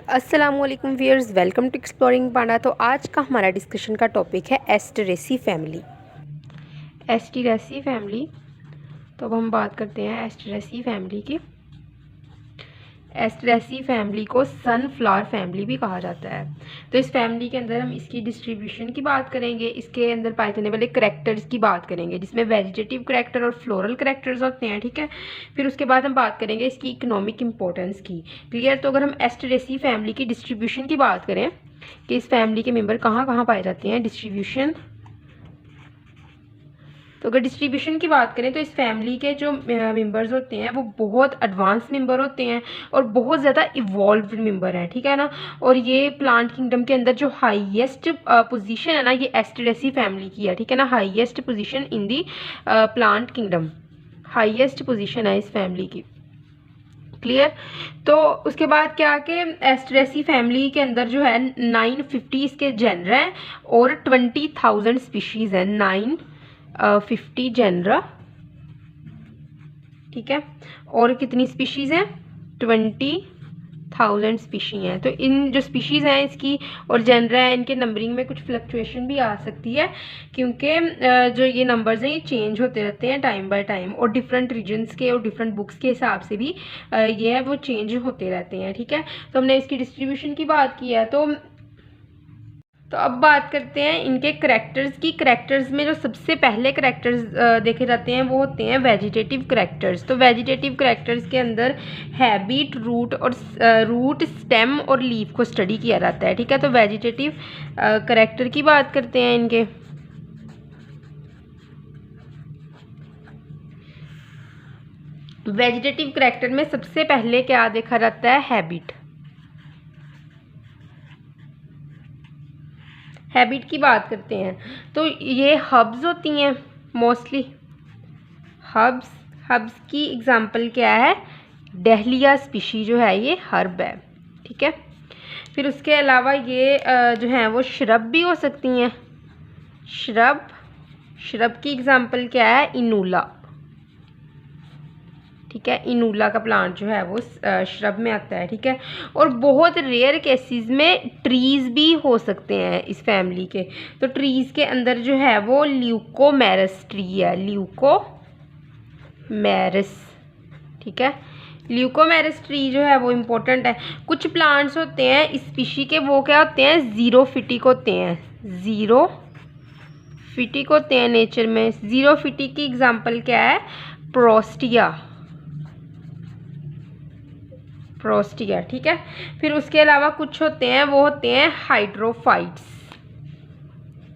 अस्सलामुअलैकुम viewers, welcome to exploring पांडा। तो आज का हमारा डिस्कशन का टॉपिक है एस्टेरेसी फैमिली। एस्टेरेसी फैमिली, तो अब हम बात करते हैं एस्टेरेसी फैमिली की। एस्टेरेसी फैमिली को सनफ्लावर फैमिली भी कहा जाता है। तो इस फैमिली के अंदर हम इसकी डिस्ट्रीब्यूशन की बात करेंगे, इसके अंदर पाए जाने वाले करैक्टर्स की बात करेंगे, जिसमें वेजिटेटिव करैक्टर और फ्लोरल करैक्टर्स होते हैं, ठीक है। फिर उसके बाद हम बात करेंगे इसकी इकोनॉमिक इंपॉर्टेंस की। क्लियर। तो अगर हम एस्टेरेसी फैमिली की डिस्ट्रीब्यूशन की बात करें कि इस फैमिली के मेंबर कहाँ कहाँ पाए जाते हैं, डिस्ट्रीब्यूशन, तो अगर डिस्ट्रीब्यूशन की बात करें तो इस फैमिली के जो मेंबर्स होते हैं वो बहुत एडवांस मेंबर होते हैं और बहुत ज़्यादा इवॉल्व्ड मेंबर हैं, ठीक है ना। और ये प्लांट किंगडम के अंदर जो हाईएस्ट पोजीशन है ना, ये एस्टेरेसी फैमिली की है, ठीक है ना। Highest position in the plant kingdom, highest position है इस फैमिली की। क्लियर। तो उसके बाद क्या कि एस्टेरेसी फैमिली के अंदर जो है 950 इसके जेनर हैं और 20,000 स्पीशीज़ हैं। 950 जेनरा, ठीक है। और कितनी स्पीशीज़ हैं? 20,000 स्पीशी हैं। तो इन जो स्पीशीज़ हैं इसकी और जेनरा है, इनके नंबरिंग में कुछ फ्लक्चुएशन भी आ सकती है, क्योंकि जो ये नंबर्स हैं ये चेंज होते रहते हैं टाइम बाय टाइम, और डिफरेंट रीजन्स के और डिफरेंट बुक्स के हिसाब से भी ये है वो चेंज होते रहते हैं, ठीक है। तो हमने इसकी डिस्ट्रीब्यूशन की बात की है। तो अब बात करते हैं इनके करैक्टर्स की। करैक्टर्स में जो सबसे पहले करैक्टर्स देखे जाते हैं वो होते हैं वेजिटेटिव करैक्टर्स। तो वेजिटेटिव करैक्टर्स के अंदर हैबिट, रूट, स्टेम और लीफ को स्टडी किया जाता है, ठीक है। तो वेजिटेटिव करैक्टर की बात करते हैं इनके। वेजिटेटिव करैक्टर में सबसे पहले क्या देखा जाता है? हैबिट। हैबिट की बात करते हैं तो ये हब्स होती हैं मोस्टली। हब्स की एग्जांपल क्या है? डहलिया स्पीशी जो है ये हर्ब है, ठीक है। फिर उसके अलावा ये जो है वो श्रब भी हो सकती हैं। श्रब की एग्जांपल क्या है? इनूला, ठीक है। इनूला का प्लांट जो है वो श्रब में आता है, ठीक है। और बहुत रेयर केसेस में ट्रीज भी हो सकते हैं इस फैमिली के। तो ट्रीज के अंदर जो है वो ल्यूकोमेरस ट्री है, ल्यूकोमेरस, ठीक है। ल्यूकोमेरस ट्री जो है वो इम्पोर्टेंट है। कुछ प्लांट्स होते हैं इस स्पीशी के, वो क्या होते हैं? जीरोफिटिक होते हैं। जीरोफिटिक होते हैं नेचर में। जीरोफिटिक की एग्जांपल क्या है? प्रोस्टिया, ठीक है। फिर उसके अलावा कुछ होते हैं वो होते हैं हाइड्रोफाइट्स।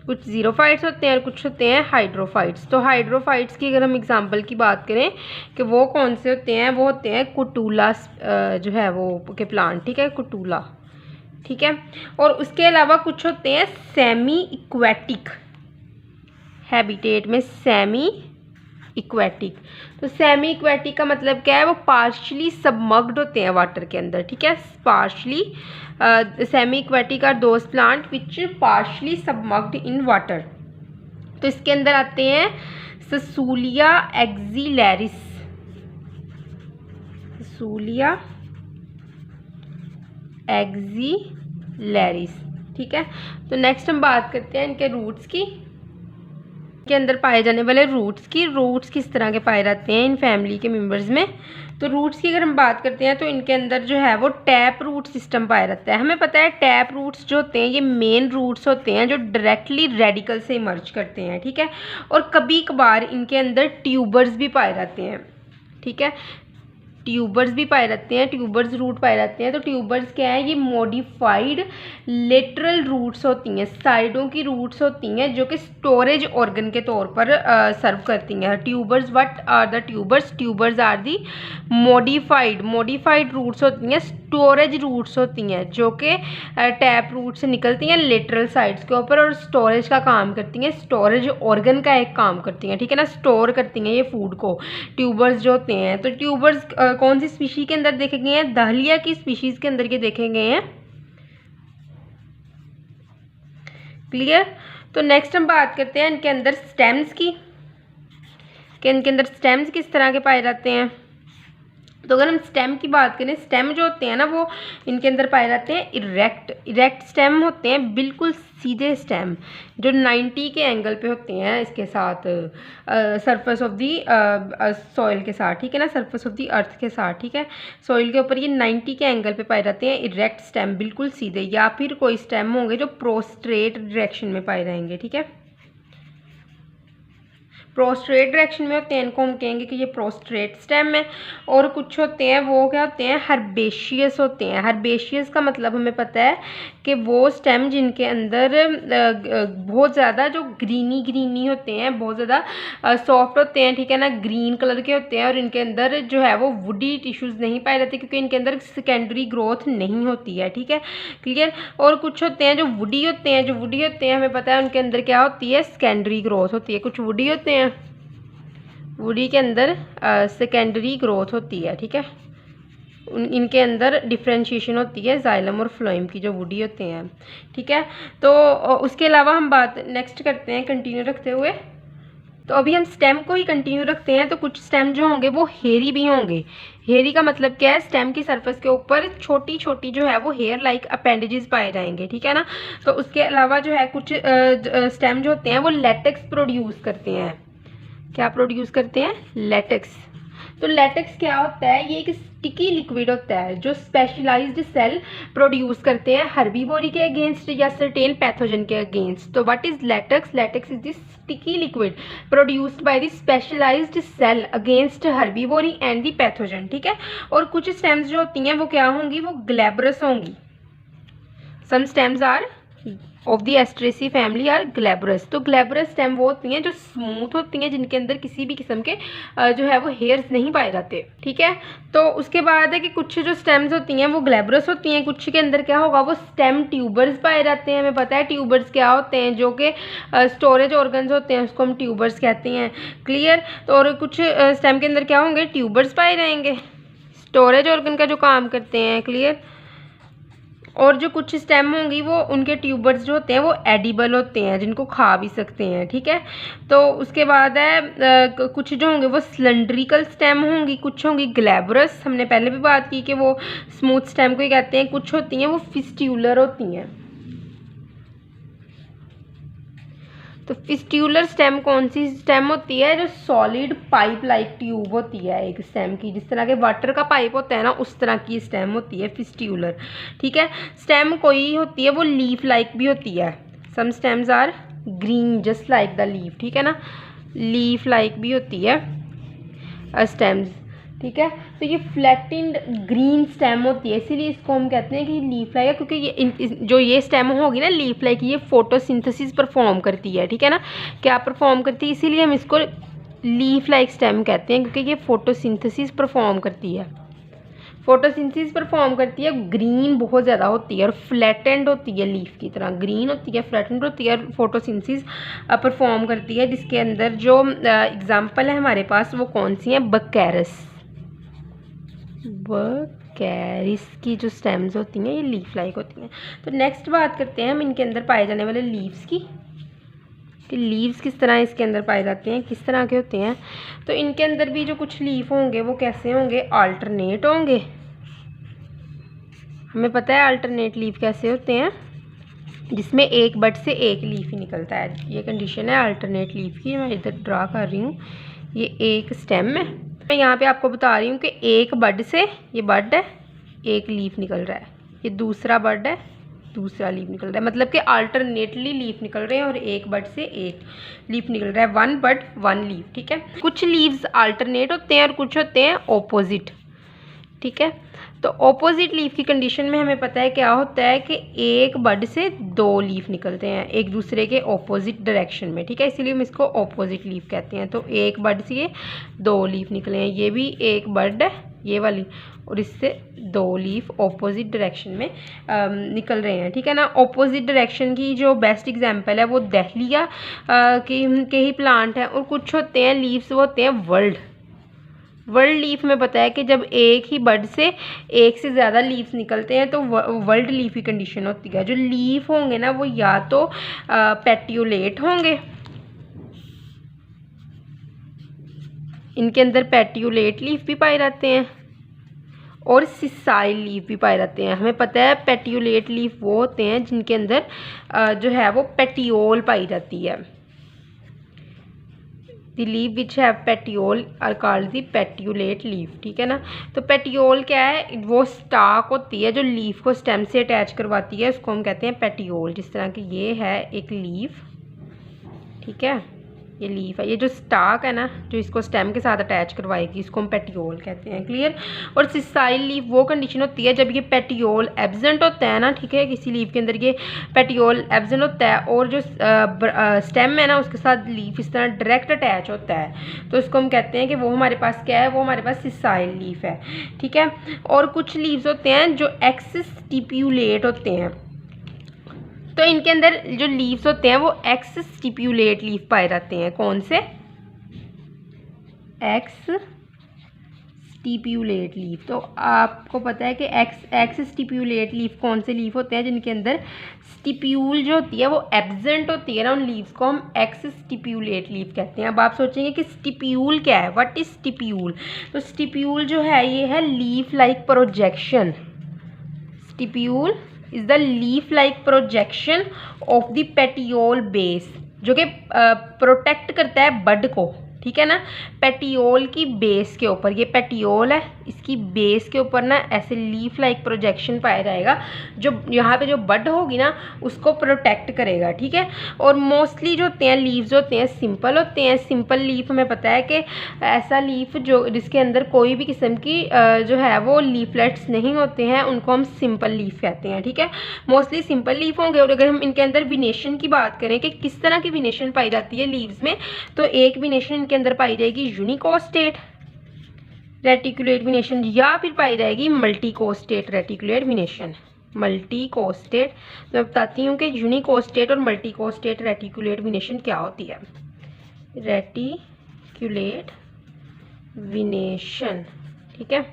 कुछ जीरोफाइट्स होते हैं और कुछ होते हैं हाइड्रोफाइट्स। तो हाइड्रोफाइट्स की अगर हम एग्जांपल की बात करें कि वो कौन से होते हैं, वो होते हैं कुटूला जो है वो के प्लांट, ठीक है, कुटूला, ठीक है। और उसके अलावा कुछ होते हैं सेमी इक्वेटिक हैबिटेट में, सेमी इक्वेटिक। तो सेमी इक्वेटिक का मतलब क्या है? वो पार्शली सबमर्ग्ड होते हैं वाटर के अंदर, ठीक है। Partially semi aquatic are those plant which partially submerged in water. तो इसके अंदर आते हैं ससूलिया एक्सिलैरिस, ससूलिया एक्सिलैरिस, ठीक है। तो नेक्स्ट हम बात करते हैं इनके रूट्स की, के अंदर पाए जाने वाले रूट्स की। रूट्स किस तरह के पाए जाते हैं इन फैमिली के मेंबर्स में? तो रूट्स की अगर हम बात करते हैं तो इनके अंदर जो है वो टैप रूट सिस्टम पाया जाता है। हमें पता है टैप रूट्स जो होते हैं ये मेन रूट्स होते हैं जो डायरेक्टली रेडिकल से इमर्ज करते हैं, ठीक है। और कभी कभार इनके अंदर ट्यूबर्स भी पाए जाते हैं, ठीक है। ट्यूबर्स भी पाए जाते हैं, ट्यूबर्स रूट पाए जाते हैं। तो ट्यूबर्स क्या है? ये मॉडिफाइड लेटरल रूट्स होती हैं, साइडों की रूट्स होती हैं जो कि स्टोरेज ऑर्गन के तौर पर सर्व करती हैं। Tubers, what are the tubers? Tubers are the modified roots होती हैं, स्टोरेज रूट्स होती हैं जो कि टैप रूट से निकलती हैं लेटरल साइड्स के ऊपर और स्टोरेज का काम करती हैं, स्टोरेज ऑर्गन का एक काम करती हैं, ठीक है ना। स्टोर करती हैं ये फूड को, ट्यूबर्स जो होते हैं। तो ट्यूबर्स कौन सी स्पीशी के अंदर देखे गए हैं? दहलिया की स्पीशीज के अंदर के देखे गए हैं। क्लियर। तो नेक्स्ट हम बात करते हैं इनके अंदर स्टेम्स की, कि इनके अंदर स्टेम्स किस तरह के पाए जाते हैं। तो अगर हम स्टेम की बात करें, स्टेम जो होते हैं ना वो इनके अंदर पाए जाते हैं इरेक्ट स्टेम होते हैं, बिल्कुल सीधे स्टेम जो 90 के एंगल पे होते हैं इसके साथ सरफेस ऑफ दी सॉइल के साथ, ठीक है ना, सरफेस ऑफ दी अर्थ के साथ, ठीक है, सॉइल के ऊपर ये 90 के एंगल पे पाए जाते हैं इरेक्ट स्टेम, बिल्कुल सीधे। या फिर कोई स्टेम होंगे जो प्रोस्ट्रेट डायरेक्शन में पाए जाएंगे, ठीक है, प्रोस्ट्रेट डायरेक्शन में होते हैं, इनको हम कहेंगे कि ये प्रोस्ट्रेट स्टेम है। और कुछ होते हैं वो क्या होते हैं, हर्बेशियस होते हैं। हर्बेशियस का मतलब हमें पता है कि वो स्टेम जिनके अंदर बहुत ज़्यादा जो ग्रीनी होते हैं, बहुत ज़्यादा सॉफ्ट होते हैं, ठीक है ना, ग्रीन कलर के होते हैं, और इनके अंदर जो है वो वुडी टिश्यूज़ नहीं पाए जाते क्योंकि इनके अंदर सेकेंडरी ग्रोथ नहीं होती है, ठीक है, क्लियर। और कुछ होते हैं जो वुडी होते हैं, हमें पता है उनके अंदर क्या होती है, सेकेंडरी ग्रोथ होती है। कुछ वुडी होते हैं, वुडी के अंदर सेकेंडरी ग्रोथ होती है, ठीक है, इनके अंदर डिफ्रेंशिएशन होती है जाइलम और फ्लोएम की, जो वुडी होते हैं, ठीक है। तो उसके अलावा हम बात नेक्स्ट करते हैं कंटिन्यू रखते हुए। तो अभी हम स्टेम को ही कंटिन्यू रखते हैं। तो कुछ स्टेम जो होंगे वो हेयरी भी होंगे। हेयरी का मतलब क्या है, स्टेम की सरफेस के ऊपर छोटी छोटी जो है वो हेयर लाइक अपेंडेजेस पाए जाएंगे, ठीक है ना। तो उसके अलावा जो है कुछ स्टेम जो होते हैं वो लेटेक्स प्रोड्यूस करते हैं। क्या प्रोड्यूस करते हैं, लेटेक्स। तो लेटेक्स क्या होता है, ये एक स्टिकी लिक्विड होता है जो स्पेशलाइज्ड सेल प्रोड्यूस करते हैं हर्बीवोरी के अगेंस्ट या सर्टेन पैथोजन के अगेंस्ट। तो what is latex, latex is this sticky liquid produced by the specialised cell against herbivory and the pathogen, ठीक है। और कुछ स्टेम्स जो होती हैं वो क्या होंगी, वो ग्लैब्रस होंगी। Some stems are of the Asteraceae family are glabrous. तो ग्लैब्रस स्टेम वो होती हैं जो स्मूथ होती हैं, जिनके अंदर किसी भी किस्म के जो है वो हेयर्स नहीं पाए जाते, ठीक है। तो उसके बाद है कि कुछ जो स्टेम्स होती हैं वो ग्लैब्रस होती हैं, कुछ के अंदर क्या होगा, वो स्टेम ट्यूबर्स पाए जाते हैं। हमें पता है ट्यूबर्स क्या होते हैं, जो कि स्टोरेज ऑर्गन्स होते हैं, उसको हम ट्यूबर्स कहते हैं, क्लियर। तो और कुछ स्टेम के अंदर क्या होंगे, ट्यूबर्स पाए जाएंगे, स्टोरेज ऑर्गन का जो काम करते हैं, क्लियर। और जो कुछ स्टेम होंगी वो उनके ट्यूबर्स जो होते हैं वो एडिबल होते हैं, जिनको खा भी सकते हैं, ठीक है। तो उसके बाद है कुछ जो होंगे वो सिलेंड्रिकल स्टेम होंगी, कुछ होंगी ग्लैब्रस, हमने पहले भी बात की कि वो स्मूथ स्टेम को ही कहते हैं। कुछ होती हैं वो फिस्ट्यूलर होती हैं। तो फिस्ट्यूलर स्टेम कौन सी स्टेम होती है, जो सॉलिड पाइप लाइक ट्यूब होती है एक स्टेम की, जिस तरह के वाटर का पाइप होता है ना उस तरह की स्टेम होती है फिस्ट्यूलर, ठीक है। स्टेम कोई होती है वो लीफ लाइक भी होती है। Some stems are green just like the leaf, ठीक है ना, लीफ लाइक भी होती है स्टेम्स, ठीक है। तो ये फ्लैटेंड ग्रीन स्टेम होती है, इसीलिए इसको हम कहते हैं कि लीफ लाइक है, क्योंकि ये जो ये स्टेम होगी ना लीफ लाइक, ये फोटोसिंथेसिस परफॉर्म करती है, ठीक है ना। क्या परफॉर्म करती है, इसीलिए हम इसको लीफ लाइक स्टेम कहते हैं, क्योंकि ये फोटोसिंथेसिस परफॉर्म करती है। फोटोसिंथेसिस परफॉर्म करती है, ग्रीन बहुत ज़्यादा होती है और फ्लैटेंड होती है, लीफ की तरह ग्रीन होती है, फ्लैटेंड होती है, फोटोसिंथेसिस परफॉर्म करती है। जिसके अंदर जो एग्जांपल है हमारे पास वो कौन सी है, बकैरस। बकैरिस की जो स्टेम्स होती हैं ये लीफ लाइक होती हैं। तो नेक्स्ट बात करते हैं हम इनके अंदर पाए जाने वाले लीव्स की, कि लीव्स किस तरह इसके अंदर पाए जाते हैं, किस तरह के होते हैं। तो इनके अंदर भी जो कुछ लीफ होंगे वो कैसे होंगे, अल्टरनेट होंगे। हमें पता है अल्टरनेट लीफ कैसे होते हैं, जिसमें एक बड से एक लीफ ही निकलता है। ये कंडीशन है अल्टरनेट लीफ की, मैं इधर ड्रा कर रही हूँ, ये एक स्टेम है, मैं यहाँ पे आपको बता रही हूँ कि एक बड से, ये बड है, एक लीफ निकल रहा है, ये दूसरा बड है, दूसरा लीफ निकल रहा है, मतलब कि अल्टरनेटली लीफ निकल रहे हैं और एक बड से एक लीफ निकल रहा है, वन बड वन लीफ, ठीक है। कुछ लीव्स अल्टरनेट होते हैं और कुछ होते हैं ऑपोजिट, ठीक है। तो ऑपोजिट लीफ की कंडीशन में हमें पता है क्या होता है कि एक बड से दो लीफ निकलते हैं एक दूसरे के ऑपोजिट डायरेक्शन में, ठीक है, इसीलिए हम इसको ऑपोजिट लीफ कहते हैं। तो एक बड से दो लीफ निकले हैं, ये भी एक बड है ये वाली, और इससे दो लीफ ऑपोजिट डायरेक्शन में निकल रहे हैं, ठीक है ना। ऑपोजिट डायरेक्शन की जो बेस्ट एग्जांपल है वो दहलिया के ही प्लांट है। और कुछ होते हैं लीव्स वो होते हैं वर्ल्ड लीफ में पता है कि जब एक ही बड से एक से ज़्यादा लीव्स निकलते हैं तो वर्ल्ड लीफ की कंडीशन होती है। जो लीफ होंगे ना वो या तो पेट्यूलेट होंगे, इनके अंदर पेट्यूलेट लीफ भी पाए जाते हैं, और सिसाइल लीफ भी पाए जाते हैं। हमें पता है पेटियोलेट लीफ वो होते हैं जिनके अंदर जो है वो पेटियोल पाई जाती है। The leaf which have petiole are called the petiolate leaf, ठीक है ना। तो पेटियोल क्या है, वो स्टाक होती है जो लीफ को स्टेम से अटैच करवाती है, उसको हम कहते हैं पेटियोल। जिस तरह की ये है एक लीफ, ठीक है, ये लीफ है, ये जो स्टाक है ना जो इसको स्टेम के साथ अटैच करवाएगी, इसको हम पेटियोल कहते हैं। क्लियर। और सिसाइल लीफ वो कंडीशन होती है जब ये पेटियोल एब्सेंट होता है ना, ठीक है, किसी लीफ के अंदर ये पेटियोल एब्सेंट होता है और जो स्टेम है ना उसके साथ लीफ इस तरह डायरेक्ट अटैच होता है, तो इसको हम कहते हैं कि वो हमारे पास क्या है, वो हमारे पास सिसाइल लीफ है, ठीक है। और कुछ लीव्स होते हैं जो एक्सिस स्टिप्यूलेट होते हैं, तो इनके अंदर जो लीव्स होते हैं वो एक्स स्टिप्यूलेट लीफ पाए जाते हैं। कौन से? X stipulate leaf. तो आपको पता है कि एक्स स्टिप्यूलेट लीफ कौन से लीफ होते हैं जिनके अंदर स्टिप्यूल जो होती है वो एब्सेंट होती है ना, उन लीव्स को हम एक्स स्टिप्यूलेट लीफ कहते हैं। अब आप सोचेंगे कि स्टिप्यूल क्या है, व्हाट इज स्टिप्यूल? तो स्टिप्यूल जो है ये है leaf like projection. Stipule is the leaf like projection of the petiole base, जो कि प्रोटेक्ट करता है बड को, ठीक है ना, पेटियोल की बेस के ऊपर। ये पेटियोल है, इसकी बेस के ऊपर ना ऐसे लीफ लाइक प्रोजेक्शन पाया जाएगा जो यहाँ पे जो बड होगी ना उसको प्रोटेक्ट करेगा, ठीक है। और मोस्टली जो होते हैं लीव्स होते हैं सिंपल होते हैं। सिंपल लीफ हमें पता है कि ऐसा लीफ जो जिसके अंदर कोई भी किस्म की जो है वो लीफलेट्स नहीं होते हैं, उनको हम सिंपल लीफ कहते हैं, ठीक है। मोस्टली सिंपल लीफ होंगे। और अगर हम इनके अंदर विनेशन की बात करें कि किस तरह की विनेशन पाई जाती है लीव्स में, तो एक विनेशन के अंदर पाई जाएगी यूनिकोस्टेट रेटिकुलेट विनेशन, या फिर पाई जाएगी मल्टीकोस्टेट रेटिकुलेट विनेशन। मल्टीकोस्टेट, मैं बताती हूँ कि यूनिकोस्टेट और मल्टीकोस्टेट रेटिकुलेट विनेशन क्या होती है। रेटिकुलेट विनेशन, ठीक है।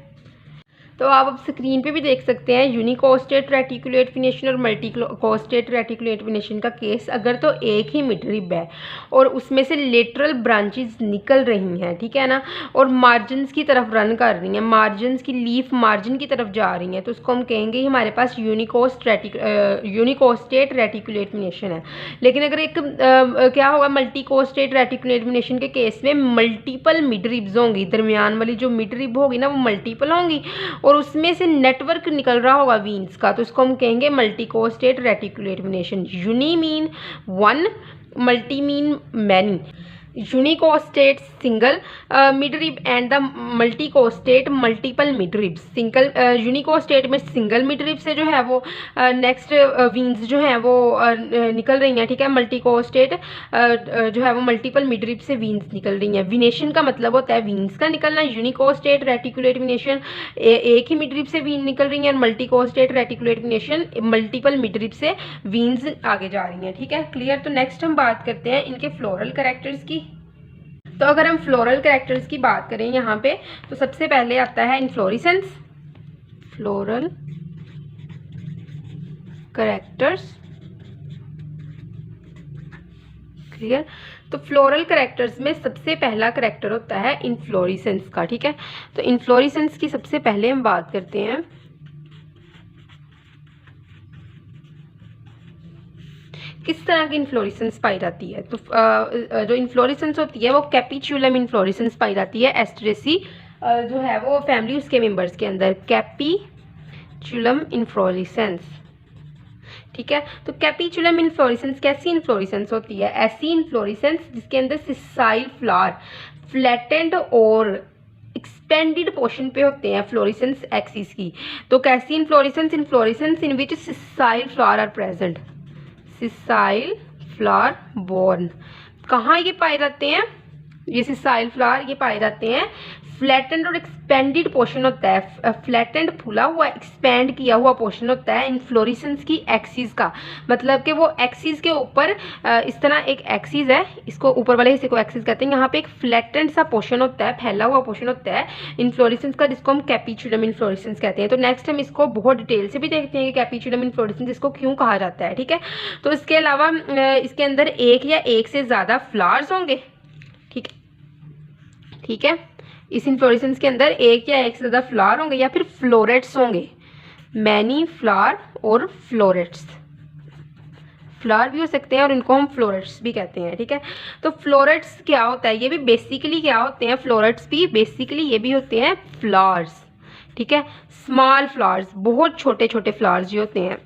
तो आप अब स्क्रीन पे भी देख सकते हैं यूनिकोस्टेट रेटिकुलेट विनेशन और मल्टीकोस्टेट रेटिकुलेट विनेशन का केस। अगर तो एक ही मिडरिब है और उसमें से लेटरल ब्रांचेस निकल रही हैं, ठीक है ना, और मार्जिन्स की तरफ रन कर रही हैं, मार्जिन्स की लीफ मार्जिन की तरफ जा रही हैं, तो उसको हम कहेंगे हमारे पास यूनिकोस्टेट रेटिकुलेट विनेशन है। लेकिन अगर एक क्या होगा मल्टीकोस्टेट रेटिकुलेट विनेशन के केस में मल्टीपल मिडरिब्स होंगी, दरमियान वाली जो मिडरिब होगी ना वो मल्टीपल होंगी और उसमें से नेटवर्क निकल रहा होगा वीन्स का, तो इसको हम कहेंगे multicostate reticulate venation. Uni mean one, multi mean many. Unicostate single midrib and the multicostate multiple midrib. Single unicostate में सिंगल मिडरिब से जो है वो नेक्स्ट वीन्स जो हैं वो निकल रही हैं, ठीक है। मल्टीकोस्टेट जो है वो मल्टीपल मिडरिब से वीन्स निकल रही हैं। विनेशन का मतलब होता है वीन्स का निकलना। यूनिकोस्टेट रेटिकुलेट विनेशन एक ही मिडरिब से वीन निकल रही हैं, और मल्टीकोस्टेट रेटिकुलेट विनेशन मल्टीपल मिडरिब से वीन्स आगे जा रही हैं, ठीक है। क्लियर। तो नेक्स्ट हम बात करते हैं इनके फ्लोरल कैरेक्टर्स की। तो अगर हम फ्लोरल कैरेक्टर्स की बात करें यहाँ पे, तो सबसे पहले आता है इन्फ्लोरेसेंस। Floral characters, clear. तो फ्लोरल कैरेक्टर्स में सबसे पहला कैरेक्टर होता है इन्फ्लोरेसेंस का, ठीक है। तो इन्फ्लोरेसेंस की सबसे पहले हम बात करते हैं। किस तरह की इन्फ्लोरेसेंस पाई जाती है? तो जो इन्फ्लोरेसेंस होती है वो कैपिचुलम इन्फ्लोरेसेंस पाई जाती है। एस्ट्रेसी जो है वो फैमिली उसके मेंबर्स के अंदर कैपिचुलम इन्फ्लोरेसेंस, ठीक है। तो कैपिचुलम इन्फ्लोरेसेंस कैसी इन्फ्लोरेसेंस होती है? ऐसी इन्फ्लोरेसेंस जिसके अंदर सिसाइल फ्लावर फ्लैटेंड और एक्सपेंडेड पोर्शन पे होते हैं फ्लोरेसेंस एक्सिस की। तो कैसी inflorescence? Inflorescence in which sessile flower are present. Sessile flower borne. कहाँ ये पाए जाते हैं? ये सिसाइल फ्लावर ये पाए जाते हैं फ्लैटेंड और एक्सपेंडेड पोर्शन होता है। फ्लैटेंड फूला हुआ, एक्सपेंड किया हुआ पोर्शन होता है इन्फ्लोरेसेंस की एक्सिस का। मतलब कि वो एक्सिस के ऊपर इस तरह एक एक्सिस है, इसको ऊपर वाले हिस्से को एक्सिस कहते हैं। यहाँ पे एक फ्लैटेंड सा पोर्शन होता है, फैला हुआ पोर्शन होता है इन्फ्लोरेसेंस का, जिसको हम कैपिचुलम इन्फ्लोरेसेंस कहते हैं। तो नेक्स्ट हम इसको बहुत डिटेल से भी देखते हैं कि कैपिचुलम इन्फ्लोरेसेंस इसको क्यों कहा जाता है, ठीक है। तो इसके अलावा इसके अंदर एक या एक से ज़्यादा फ्लावर्स होंगे, ठीक है। इस इन्फ्लोरेसेंस के अंदर एक या एक से ज़्यादा फ्लावर होंगे या फिर फ्लोरेट्स होंगे, मैनी फ्लावर और फ्लोरेट्स। फ्लावर भी हो सकते हैं और इनको हम फ्लोरेट्स भी कहते हैं, ठीक है। तो फ्लोरेट्स क्या होता है, ये भी बेसिकली क्या होते हैं, फ्लोरेट्स भी बेसिकली ये भी होते हैं फ्लावर्स, ठीक है। स्मॉल फ्लावर्स, बहुत छोटे छोटे फ्लावर्स जो होते हैं,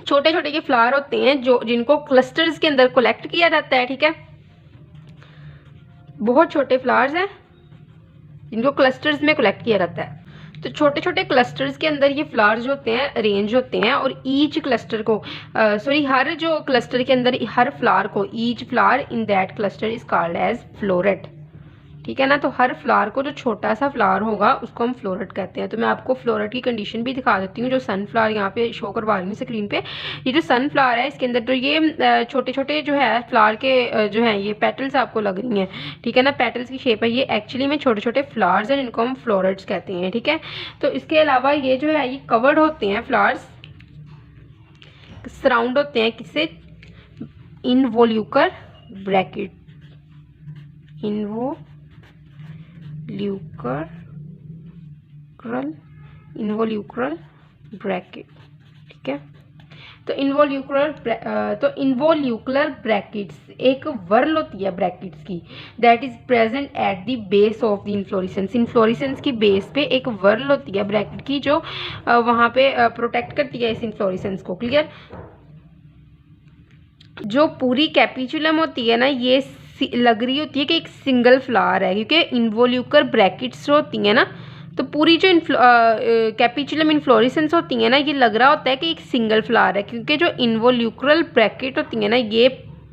छोटे छोटे के फ्लावर होते हैं जो जिनको क्लस्टर्स के अंदर कलेक्ट किया जाता है, ठीक है। बहुत छोटे फ्लावर्स हैं जिनको क्लस्टर्स में कलेक्ट किया जाता है। तो छोटे छोटे क्लस्टर्स के अंदर ये फ्लावर्स जो होते हैं अरेंज होते हैं और ईच क्लस्टर को हर जो क्लस्टर के अंदर हर फ्लावर को, each flower in that cluster is called as floret, ठीक है ना। तो हर फ्लावर को जो छोटा सा फ्लावर होगा उसको हम फ्लोरेट कहते हैं। तो मैं आपको फ्लोरेट की कंडीशन भी दिखा देती हूँ, जो सनफ्लावर यहाँ पे शो करवा रही हूँ स्क्रीन पे। ये जो सनफ्लावर है इसके अंदर तो ये छोटे छोटे जो है फ्लावर के जो है ये पेटल्स आपको लग रही हैं, ठीक है ना, पेटल्स की शेप है। ये एक्चुअली में छोटे छोटे फ्लावर्स हैं जिनको हम फ्लोरेट्स कहते हैं, ठीक है। तो इसके अलावा ये जो है ये कवर्ड होते हैं फ्लावर्स, सराउंड होते हैं किससे, इनवोल्यूकर ब्रैकेट, इन्वोल्यूक्रल ब्रैकेट, ठीक है। तो इन्वोल्यूक्लर ब्रैकेट्स एक वर्ल होती है ब्रैकेट्स की, that is present at the base of the inflorescence. Inflorescence की बेस पे एक वर्ल होती है ब्रैकेट की जो वहाँ पे प्रोटेक्ट करती है इस इन्फ्लोरेसेंस को, क्लियर। जो पूरी कैपिचुलम होती है ना ये लग रही होती है कि एक सिंगल फ्लावर है, क्योंकि इन्वोल्यूकर ब्रैकेट्स होती हैं ना, तो पूरी जो कैपिचुलम इन्फ्लोरेसेंस होती है ना ये लग रहा होता है कि एक सिंगल फ्लावर है, क्योंकि जो इन्वोल्यूक्रल ब्रैकेट होती है ना ये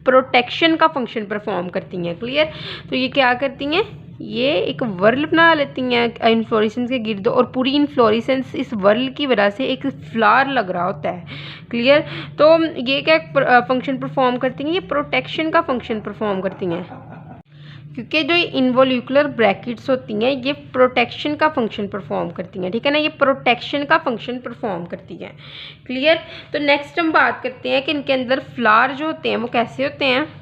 प्रोटेक्शन का फंक्शन परफॉर्म करती हैं, क्लियर। तो ये क्या करती हैं, ये एक वर्ल बना लेती हैं इन्फ्लोरेसेंस के गिर्द और पूरी इन्फ्लोरेसेंस इस वर्ल की वजह से एक फ्लावर लग रहा होता है, क्लियर। तो ये क्या फंक्शन परफॉर्म करती हैं, ये प्रोटेक्शन का फंक्शन परफॉर्म करती हैं, क्योंकि जो इन्वोल्यूक्लर ब्रैकेट्स होती हैं ये प्रोटेक्शन का फंक्शन परफॉर्म करती हैं, ठीक है ना, ये प्रोटेक्शन का फंक्शन परफॉर्म करती हैं, क्लियर। तो नेक्स्ट हम बात करते हैं कि इनके अंदर फ्लावर जो होते हैं वो कैसे होते हैं।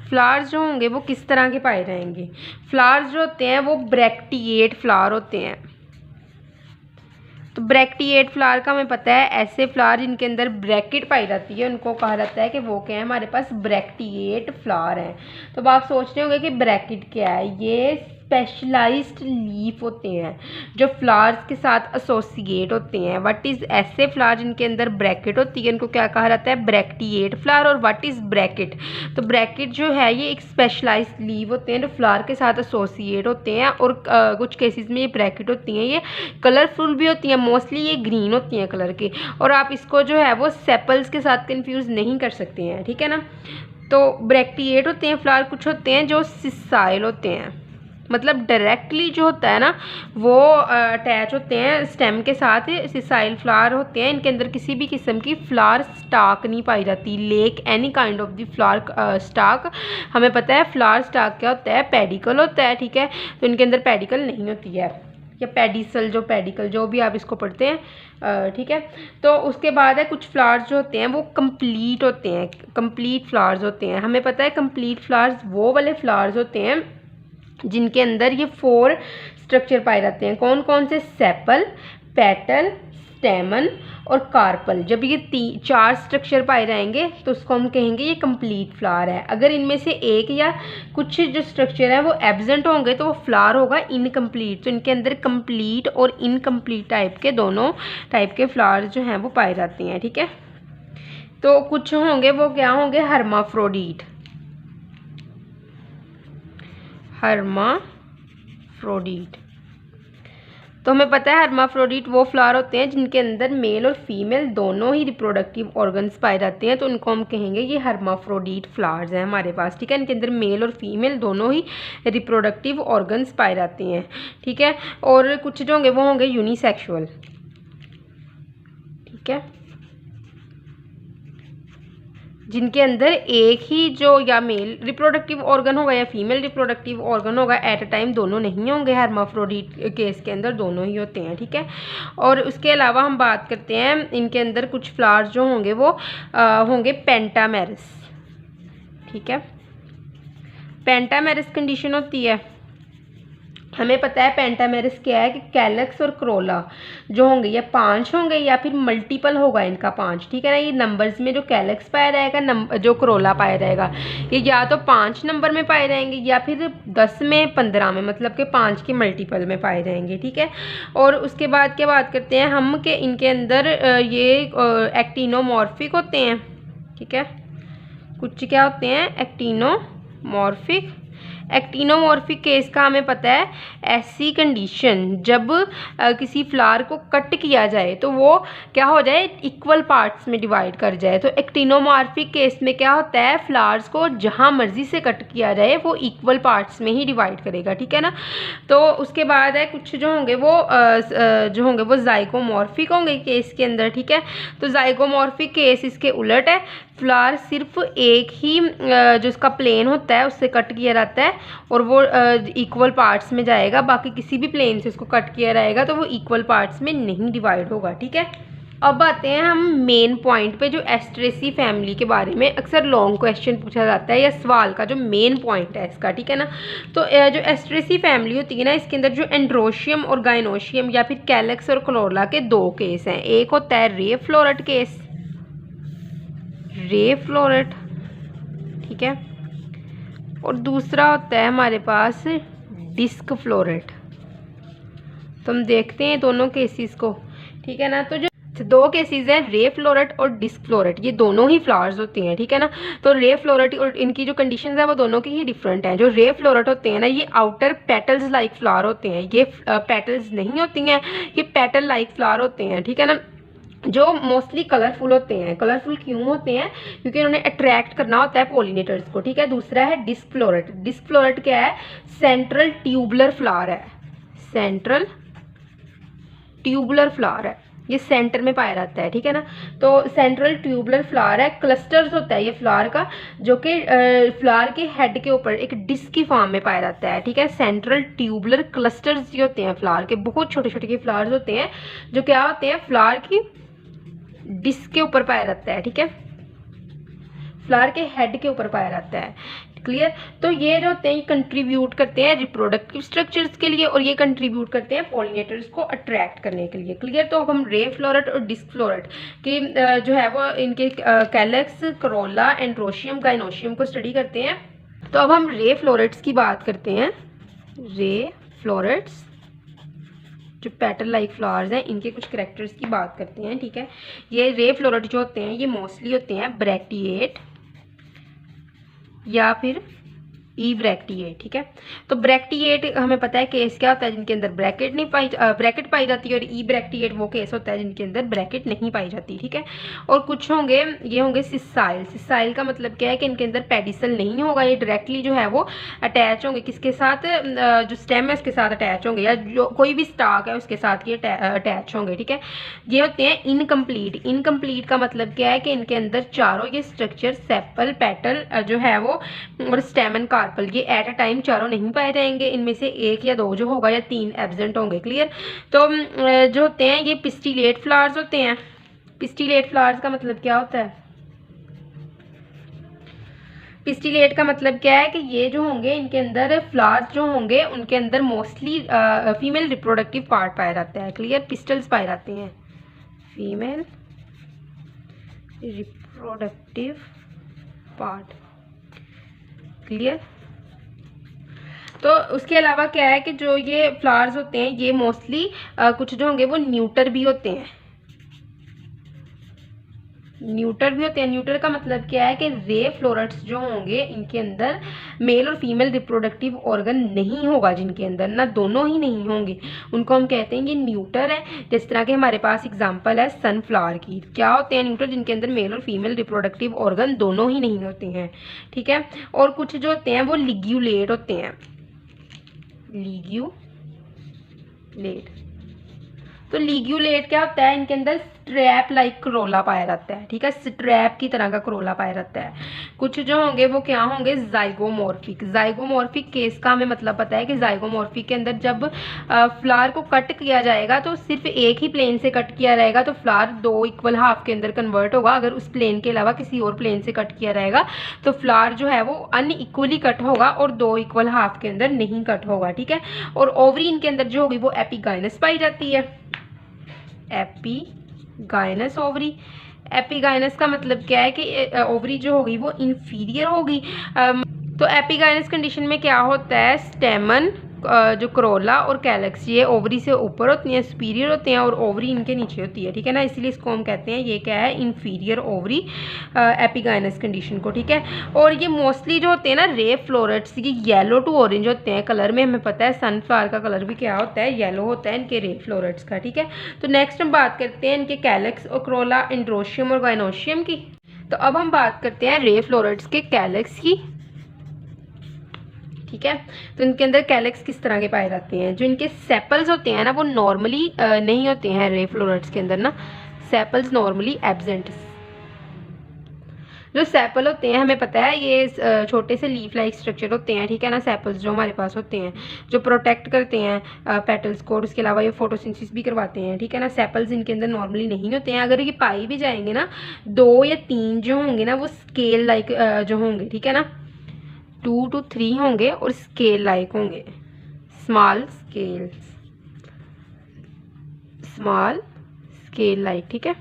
फ्लावर्स जो होंगे वो किस तरह के पाए जाएंगे, फ्लावर्स जो होते हैं वो ब्रैक्टिएट फ्लावर होते हैं। तो ब्रैक्टिएट फ्लावर का हमें पता है, ऐसे फ्लावर जिनके अंदर ब्रैकेट पाई जाती है उनको कहा जाता है कि वो क्या है, हमारे पास ब्रैक्टिएट फ्लावर हैं। तो अब आप सोच रहे होंगे कि ब्रैकेट क्या है, ये स्पेशलाइज्ड लीफ होते हैं जो फ्लावर्स के साथ एसोसिएट होते हैं। व्हाट इज़ ऐसे फ्लावर जिनके अंदर ब्रैकेट होती है उनको क्या कहा जाता है, ब्रैक्टिएट फ्लावर। और व्हाट इज़ ब्रैकेट, तो ब्रैकेट जो है ये एक स्पेशलाइज्ड लीफ होते हैं जो फ्लावर के साथ एसोसिएट होते हैं और कुछ केसेस में ये ब्रैकेट होती हैं ये कलरफुल भी होती हैं, मोस्टली ये ग्रीन होती हैं कलर की, और आप इसको जो है वो सेपल्स के साथ कंफ्यूज नहीं कर सकते हैं, ठीक है ना। तो ब्रैक्टिएट होते हैं फ्लावर, कुछ होते हैं जो सिसाइल होते हैं, मतलब डायरेक्टली जो होता है ना वो अटैच होते हैं स्टेम के साथ, सिसाइल फ्लावर होते हैं। इनके अंदर किसी भी किस्म की फ्लावर स्टाक नहीं पाई जाती, lake any kind of the flower stock. हमें पता है फ्लावर स्टाक क्या होता है, पेडिकल होता है, ठीक है। तो इनके अंदर पेडिकल नहीं होती है, या पेडिसल जो पेडिकल जो भी आप इसको पढ़ते हैं, ठीक है। तो उसके बाद है कुछ फ्लावर्स जो होते हैं वो कंप्लीट होते हैं, कंप्लीट फ्लावर्स होते हैं। हमें पता है कंप्लीट फ्लावर्स वो वाले फ्लावर्स होते हैं जिनके अंदर ये 4 स्ट्रक्चर पाए जाते हैं। कौन कौन से, सेपल, पेटल, स्टेमन और कार्पल। जब ये 4 स्ट्रक्चर पाए जाएंगे तो उसको हम कहेंगे ये कंप्लीट फ्लावर है। अगर इनमें से एक या कुछ जो स्ट्रक्चर है वो एब्सेंट होंगे तो वो फ्लावर होगा इनकम्प्लीट। तो इनके अंदर कंप्लीट और इनकम्प्लीट टाइप के दोनों टाइप के फ्लावर्स जो हैं वो पाए जाते हैं, ठीक है। तो कुछ होंगे वो क्या होंगे, हर्माफ्रोडीट, हर्माफ्रोडीट। तो हमें पता है हर्माफ्रोडीट वो फ्लावर होते हैं जिनके अंदर मेल और फीमेल दोनों ही रिप्रोडक्टिव ऑर्गन्स पाए जाते हैं, तो उनको हम कहेंगे ये हर्माफ्रोडीट फ्लावर्स हैं हमारे पास, ठीक है। इनके अंदर मेल और फीमेल दोनों ही रिप्रोडक्टिव ऑर्गन्स पाए जाते हैं, ठीक है। और कुछ जो होंगे वो होंगे यूनिसेक्सुअल, ठीक है, जिनके अंदर एक ही जो या मेल रिप्रोडक्टिव ऑर्गन होगा या फीमेल रिप्रोडक्टिव ऑर्गन होगा एट अ टाइम, दोनों नहीं होंगे। हर्माफ्रोडीट केस के अंदर दोनों ही होते हैं, ठीक है। और उसके अलावा हम बात करते हैं इनके अंदर कुछ फ्लावर्स जो होंगे वो होंगे पेंटामेरस, ठीक है। पेंटामेरस कंडीशन होती है, हमें पता है पेंटामेरस क्या है कि कैलक्स और क्रोला जो होंगे ये 5 होंगे या फिर मल्टीपल होगा इनका 5, ठीक है ना। ये नंबर्स में जो कैलक्स पाया रहेगा, जो क्रोला पाया रहेगा, ये या तो 5 नंबर में पाए जाएंगे या फिर 10 में 15 में, मतलब कि 5 के मल्टीपल में पाए जाएंगे, ठीक है। और उसके बाद क्या बात करते हैं हम कि इनके अंदर ये एक्टिनोमॉर्फिक होते हैं, ठीक है। कुछ क्या होते हैं एक्टिनोमॉर्फिक। एक्टिनोमॉर्फिक केस का हमें पता है ऐसी कंडीशन जब किसी फ्लावर को कट किया जाए तो वो क्या हो जाए, इक्वल पार्ट्स में डिवाइड कर जाए। तो एक्टिनोमॉर्फिक केस में क्या होता है, फ्लावर्स को जहाँ मर्जी से कट किया जाए वो इक्वल पार्ट्स में ही डिवाइड करेगा, ठीक है ना। तो उसके बाद है कुछ जो होंगे वो जाइगोमॉर्फिक होंगे केस के अंदर, ठीक है। तो जाइगोमॉर्फिक केस इसके उलट है, फ्लावर सिर्फ एक ही जो इसका प्लेन होता है उससे कट किया जाता है और वो इक्वल पार्ट्स में जाएगा, बाकी किसी भी प्लेन से उसको कट किया जाएगा तो वो इक्वल पार्ट्स में नहीं डिवाइड होगा, ठीक है। अब आते हैं हम मेन पॉइंट पे, जो एस्ट्रेसी फैमिली के बारे में अक्सर लॉन्ग क्वेश्चन पूछा जाता है या सवाल का जो मेन पॉइंट है इसका, ठीक है ना। तो जो एस्ट्रेसी फैमिली होती है ना, इसके अंदर जो एंड्रोशियम और गाइनोशियम या फिर कैलक्स और क्लोरोला के 2 केस हैं। एक होता है रे फ्लोरेट केस, रे फ्लोरेट, ठीक है, और दूसरा होता है हमारे पास डिस्क फ्लोरेट। तो हम देखते हैं दोनों केसेस को, ठीक है ना। तो जो 2 केसेस हैं रे फ्लोरेट और डिस्क फ्लोरेट, ये दोनों ही फ्लावर्स होती हैं, ठीक है ना। तो रे फ्लोरेट और इनकी जो कंडीशंस है वो दोनों की ही डिफरेंट हैं। जो रे फ्लोरेट होते हैं ना, ये आउटर पेटल्स लाइक फ्लावर होते हैं, ये पेटल्स नहीं होती हैं, ये पेटल लाइक फ्लावर होते हैं, ठीक है ना। जो मोस्टली कलरफुल होते हैं। कलरफुल क्यों होते हैं, क्योंकि उन्होंने अट्रैक्ट करना होता है पॉलिनेटर्स को, ठीक है। दूसरा है डिस्क फ्लोरेट। डिस्क फ्लोरेट क्या है, सेंट्रल ट्यूबुलर फ्लावर है, सेंट्रल ट्यूबुलर फ्लावर है, ये सेंटर में पाया जाता है, ठीक है ना। तो सेंट्रल ट्यूबुलर फ्लावर है, क्लस्टर्स होता है ये फ्लावर का, जो कि फ्लावर के हेड के ऊपर एक डिस्क की फॉर्म में पाया जाता है, ठीक है। सेंट्रल ट्यूबुलर क्लस्टर्स जो होते हैं फ्लावर के, बहुत छोटे छोटे के फ्लावर्स होते हैं जो क्या होते हैं, फ्लावर की डिस्क के ऊपर पाया जाता है, ठीक है, फ्लावर के हेड के ऊपर पाया जाता है, क्लियर। तो ये जो होते हैं कंट्रीब्यूट करते हैं रिप्रोडक्टिव स्ट्रक्चर्स के लिए और ये कंट्रीब्यूट करते हैं पॉलिनेटर्स को अट्रैक्ट करने के लिए, क्लियर। तो अब हम रे फ्लोरेट और डिस्क फ्लोरेट की जो है वो इनके कैलक्स, क्रोला, एंड्रोशियम, गाइनोशियम को स्टडी करते हैं। तो अब हम रे फ्लोरेट्स की बात करते हैं। रे फ्लोरेट्स जो पेटल लाइक फ्लावर्स हैं, इनके कुछ कैरेक्टर्स की बात करते हैं, ठीक है। ये रे फ्लोरेट जो होते हैं ये मोस्टली होते हैं ब्रैक्टिएट या फिर ई ब्रैक्टिएट, ठीक है। तो ब्रैक्टिएट हमें पता है केस क्या होता है, जिनके अंदर ब्रैकेट पाई जाती है, और ई ब्रैक्टिएट वो केस होता है जिनके अंदर ब्रैकेट नहीं पाई जाती, ठीक है। और कुछ होंगे ये होंगे सिसाइल। सिसाइल का मतलब क्या है कि इनके अंदर पेडिसल नहीं होगा, ये डायरेक्टली जो है वो अटैच होंगे किसके साथ, जो स्टेम है उसके साथ अटैच होंगे, या जो कोई भी स्टाक है उसके साथ ये अटैच होंगे, ठीक है। ये होते हैं इनकम्प्लीट। इनकम्प्लीट का मतलब क्या है कि इनके अंदर चारों ये स्ट्रक्चर, सेपल, पेटल जो है वो और स्टेमन, कार्पल, ये एट अ टाइम चारों नहीं पाए जाएंगे, इनमें से 1 या 2 जो होगा या 3 एब्सेंट होंगे, क्लियर। तो जो होते हैं ये पिस्टिलेट फ्लावर्स होते हैं। पिस्टिलेट फ्लावर्स का मतलब क्या होता है, पिस्टिलेट का मतलब क्या है कि ये जो होंगे इनके अंदर फ्लावर्स जो होंगे उनके अंदर मोस्टली फीमेल रिप्रोडक्टिव पार्ट पाया जाता है, क्लियर, पिस्टल्स पाए जाते हैं, फीमेल रिप्रोडक्टिव पार्ट, क्लियर। तो उसके अलावा क्या है कि जो ये फ्लावर्स होते हैं ये मोस्टली कुछ जो होंगे वो न्यूटर भी होते हैं, न्यूटर भी होते हैं। न्यूटर का मतलब क्या है कि रे फ्लोरेट्स जो होंगे इनके अंदर मेल और फीमेल रिप्रोडक्टिव ऑर्गन नहीं होगा, जिनके अंदर ना दोनों ही नहीं होंगे, उनको हम कहते हैं ये न्यूटर है। जिस तरह के हमारे पास एग्जांपल है सनफ्लावर की, क्या होते हैं न्यूटर, जिनके अंदर मेल और फीमेल रिप्रोडक्टिव ऑर्गन दोनों ही नहीं होते हैं, ठीक है। और कुछ जो होते हैं वो लिग्यूलेट होते हैं, लिग्यूलेट। तो लिग्यूलेट क्या होता है, इनके अंदर स्ट्रैप लाइक करोला पाया जाता है, ठीक है, स्ट्रैप की तरह का करोला पाया जाता है। कुछ जो होंगे वो क्या होंगे, जाइगोमॉर्फिक। जाइगोमॉर्फिक केस का हमें मतलब पता है कि जाइगोमॉर्फिक के अंदर जब फ्लावर को कट किया जाएगा तो सिर्फ एक ही प्लेन से कट किया रहेगा, तो फ्लावर 2 इक्वल हाफ के अंदर कन्वर्ट होगा। अगर उस प्लेन के अलावा किसी और प्लेन से कट किया रहेगा तो फ्लावर जो है वो अनइक्वली कट होगा और 2 इक्वल हाफ के अंदर नहीं कट होगा, ठीक है। और ओवरी इनके अंदर जो होगी वो एपिगाइनस पाई जाती है, एपिगाइनस ओवरी। एपिगाइनस का मतलब क्या है कि ओवरी जो होगी वो इंफीरियर होगी। तो एपिगाइनस कंडीशन में क्या होता है, स्टेमन जो करोला और कैलेक्स ये ओवरी से ऊपर होती हैं, सुपीरियर होते हैं, और ओवरी इनके नीचे होती है, ठीक है ना। इसलिए इसको हम कहते हैं ये क्या है, इंफीरियर ओवरी एपिगाइनस कंडीशन को, ठीक है। और ये मोस्टली जो होते हैं ना रे फ्लोरेट्स, ये येलो टू ऑरेंज होते हैं कलर में। हमें पता है सनफ्लावर का कलर भी क्या होता है, येलो होता है इनके रे फ्लोरेट्स का, ठीक है। तो नेक्स्ट हम बात करते हैं इनके कैलेक्स और करोला, एंड्रोशियम और गाइनोशियम की। तो अब हम बात करते हैं रे फ्लोरेट्स के कैलेक्स की, ठीक है। तो इनके अंदर कैलेक्स किस तरह के पाए जाते हैं, जो इनके सेपल्स होते हैं ना वो नॉर्मली नहीं होते हैं रे फ्लोरेट्स के अंदर ना, सेपल्स नॉर्मली एब्सेंट। जो सेपल होते हैं हमें पता है ये छोटे से लीफ लाइक स्ट्रक्चर होते हैं, ठीक है ना। सेपल्स जो हमारे पास होते हैं जो प्रोटेक्ट करते हैं पेटल्स को, और उसके अलावा ये फोटोसिंथेसिस भी करवाते हैं, ठीक है ना। सेपल्स इनके अंदर नॉर्मली नहीं होते हैं। अगर ये पाई भी जाएंगे ना 2 या 3 जो होंगे ना वो स्केल लाइक जो होंगे, ठीक है ना, 2 to 3 होंगे और स्केल लाइक होंगे, स्मॉल स्केल लाइक, ठीक है,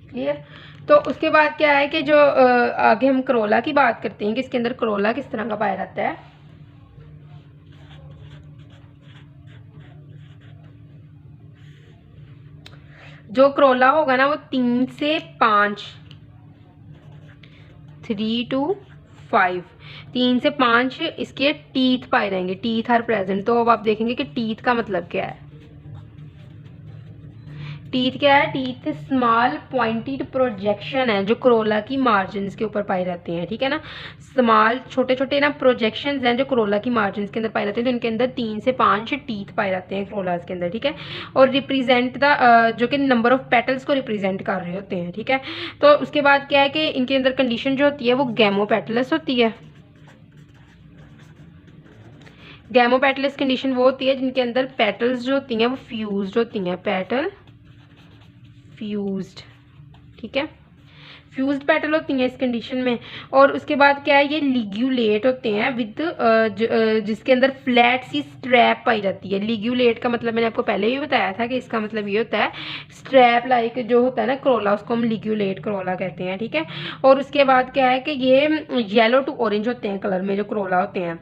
क्लियर। तो उसके बाद क्या है कि जो आगे हम करोला की बात करते हैं कि इसके अंदर करोला किस तरह का पाया जाता है। जो करोला होगा ना वो 3 से 5, 3 to 5, 3 से 5 इसके टीथ पाए जाएंगे, टीथ आर प्रेजेंट। तो अब आप देखेंगे कि टीथ का मतलब क्या है। टीथ क्या है, टीथ स्मॉल पॉइंटेड प्रोजेक्शन है जो करोला की मार्जिन्स के ऊपर पाए जाते हैं, ठीक है ना। स्मॉल छोटे छोटे ना प्रोजेक्शंस हैं जो करोला की मार्जिन्स के अंदर पाए जाते हैं, तो इनके अंदर 3 से 5 टीथ पाए जाते हैं करोलास के अंदर, ठीक है। और रिप्रेजेंट द जो कि नंबर ऑफ पेटल्स को रिप्रेजेंट कर रहे होते हैं, ठीक है। तो उसके बाद क्या है कि इनके अंदर कंडीशन जो होती है वो गैमोपेटलस होती है। गैमोपेटलस कंडीशन वो होती है जिनके अंदर पेटल्स जो होती हैं वो फ्यूज्ड होती हैं, पेटल फ्यूज्ड, ठीक है, फ्यूज्ड पेटल होती हैं इस कंडीशन में। और उसके बाद क्या है, ये लिग्यूलेट होते हैं विद जिसके अंदर फ्लैट सी स्ट्रैप पाई जाती है। लिग्यूलेट का मतलब मैंने आपको पहले ही बताया था कि इसका मतलब ये होता है स्ट्रैप लाइक जो होता है ना करोला, उसको हम लिग्यूलेट करोला कहते हैं, ठीक है। और उसके बाद क्या है कि ये येलो टू ऑरेंज होते हैं कलर में जो करोला होते हैं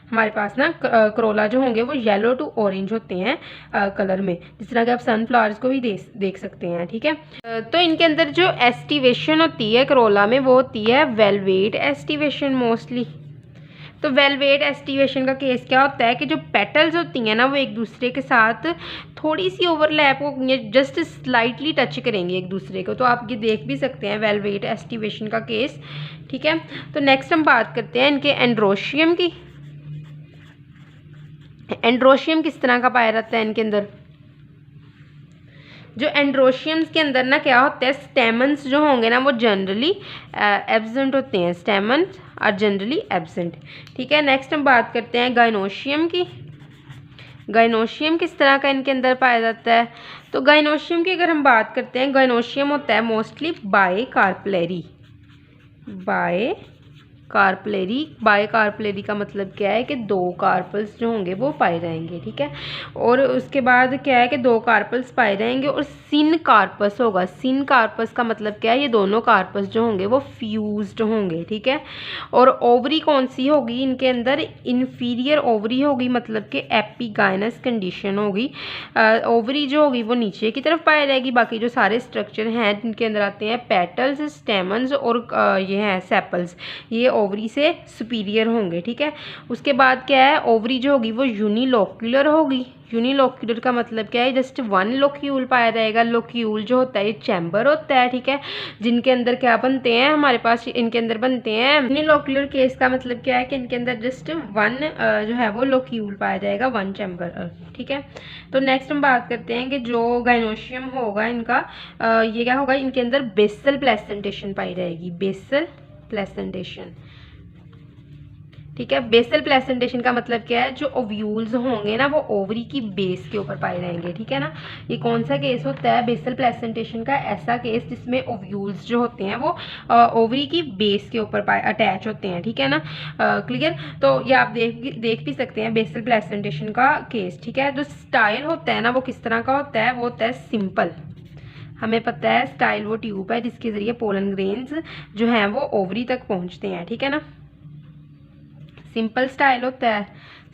हमारे पास ना, करोला जो होंगे वो येलो टू ऑरेंज होते हैं कलर में, जिस तरह के आप सनफ्लावर्स को भी देख सकते हैं, ठीक है। तो इनके अंदर जो एस्टिवेशन होती है करोला में वो होती है वेलवेट एस्टिवेशन मोस्टली। तो वेलवेट एस्टिवेशन का केस क्या होता है कि जो पेटल्स होती हैं ना वो एक दूसरे के साथ थोड़ी सी ओवरलैप हो, जस्ट स्लाइटली टच करेंगे एक दूसरे को। तो आप ये देख भी सकते हैं वेलवेट एस्टिवेशन का केस, ठीक है। तो नेक्स्ट हम बात करते हैं इनके एंड्रोशियम की। एंड्रोशियम किस तरह का पाया जाता है इनके अंदर। जो एंड्रोशियम्स के अंदर ना क्या होता है, स्टेमन्स जो होंगे ना वो जनरली एब्सेंट होते हैं, स्टेमन्स आर जनरली एब्सेंट, ठीक है। नेक्स्ट हम बात करते हैं गाइनोशियम की। गाइनोशियम किस तरह का इनके अंदर पाया जाता है। तो गाइनोशियम की अगर हम बात करते हैं, गाइनोशियम होता है मोस्टली बायकार्पलेरी। बायकार्पलेरी का मतलब क्या है कि 2 कार्पल्स जो होंगे वो पाए जाएंगे, ठीक है। और उसके बाद क्या है कि 2 कार्पल्स पाए जाएंगे और सिन कार्पस होगा। सिन कार्पस का मतलब क्या है, ये दोनों कार्पस जो होंगे वो फ्यूज्ड होंगे, ठीक है। और ओवरी कौन सी होगी इनके अंदर, इंफीरियर ओवरी होगी, मतलब कि एपिगाइनस कंडीशन होगी। ओवरी जो होगी वो नीचे की तरफ पाई जाएगी। बाकी जो सारे स्ट्रक्चर हैं जिनके अंदर आते हैं पेटल्स, स्टेमन्स और ये हैं सेपल्स, ये ओवरी से सुपीरियर होंगे, ठीक है। उसके बाद क्या है, ओवरी जो होगी वो यूनिलोक्यूलर होगी। यूनिलोक्यूलर का मतलब क्या है, जस्ट वन लोक्यूल पाया जाएगा। लोक्यूल जो होता है ये चैम्बर होता है, ठीक है, जिनके अंदर क्या बनते हैं, हमारे पास इनके अंदर बनते हैं। यूनिलोक्यूलर केस का मतलब क्या है कि इनके अंदर जस्ट वन जो है वो लोक्यूल पाया जाएगा, वन चैम्बर, ठीक है। तो नेक्स्ट हम बात करते हैं कि जो गाइनोशियम होगा इनका ये क्या होगा, इनके अंदर बेसल प्लेसेंटेशन पाई जाएगी, बेसल प्लेसेंटेशन, ठीक है। बेसल प्लेसेंटेशन का मतलब क्या है, जो ओव्यूल्स होंगे ना वो ओवरी की बेस के ऊपर पाए जाएंगे, ठीक है ना। ये कौन सा केस होता है बेसल प्लेसेंटेशन का, ऐसा केस जिसमें ओव्यूल्स जो होते हैं वो ओवरी की बेस के ऊपर अटैच होते हैं, ठीक है ना। क्लियर। तो ये आप देख भी सकते हैं बेसल प्लेसेंटेशन का केस, ठीक है। जो स्टाइल होता है ना वो किस तरह का होता है, वो होता है सिंपल। हमें पता है स्टाइल वो ट्यूब है जिसके जरिए पोलन ग्रेन्स जो हैं वो ओवरी तक पहुंचते हैं, ठीक है ना। सिंपल स्टाइल होता है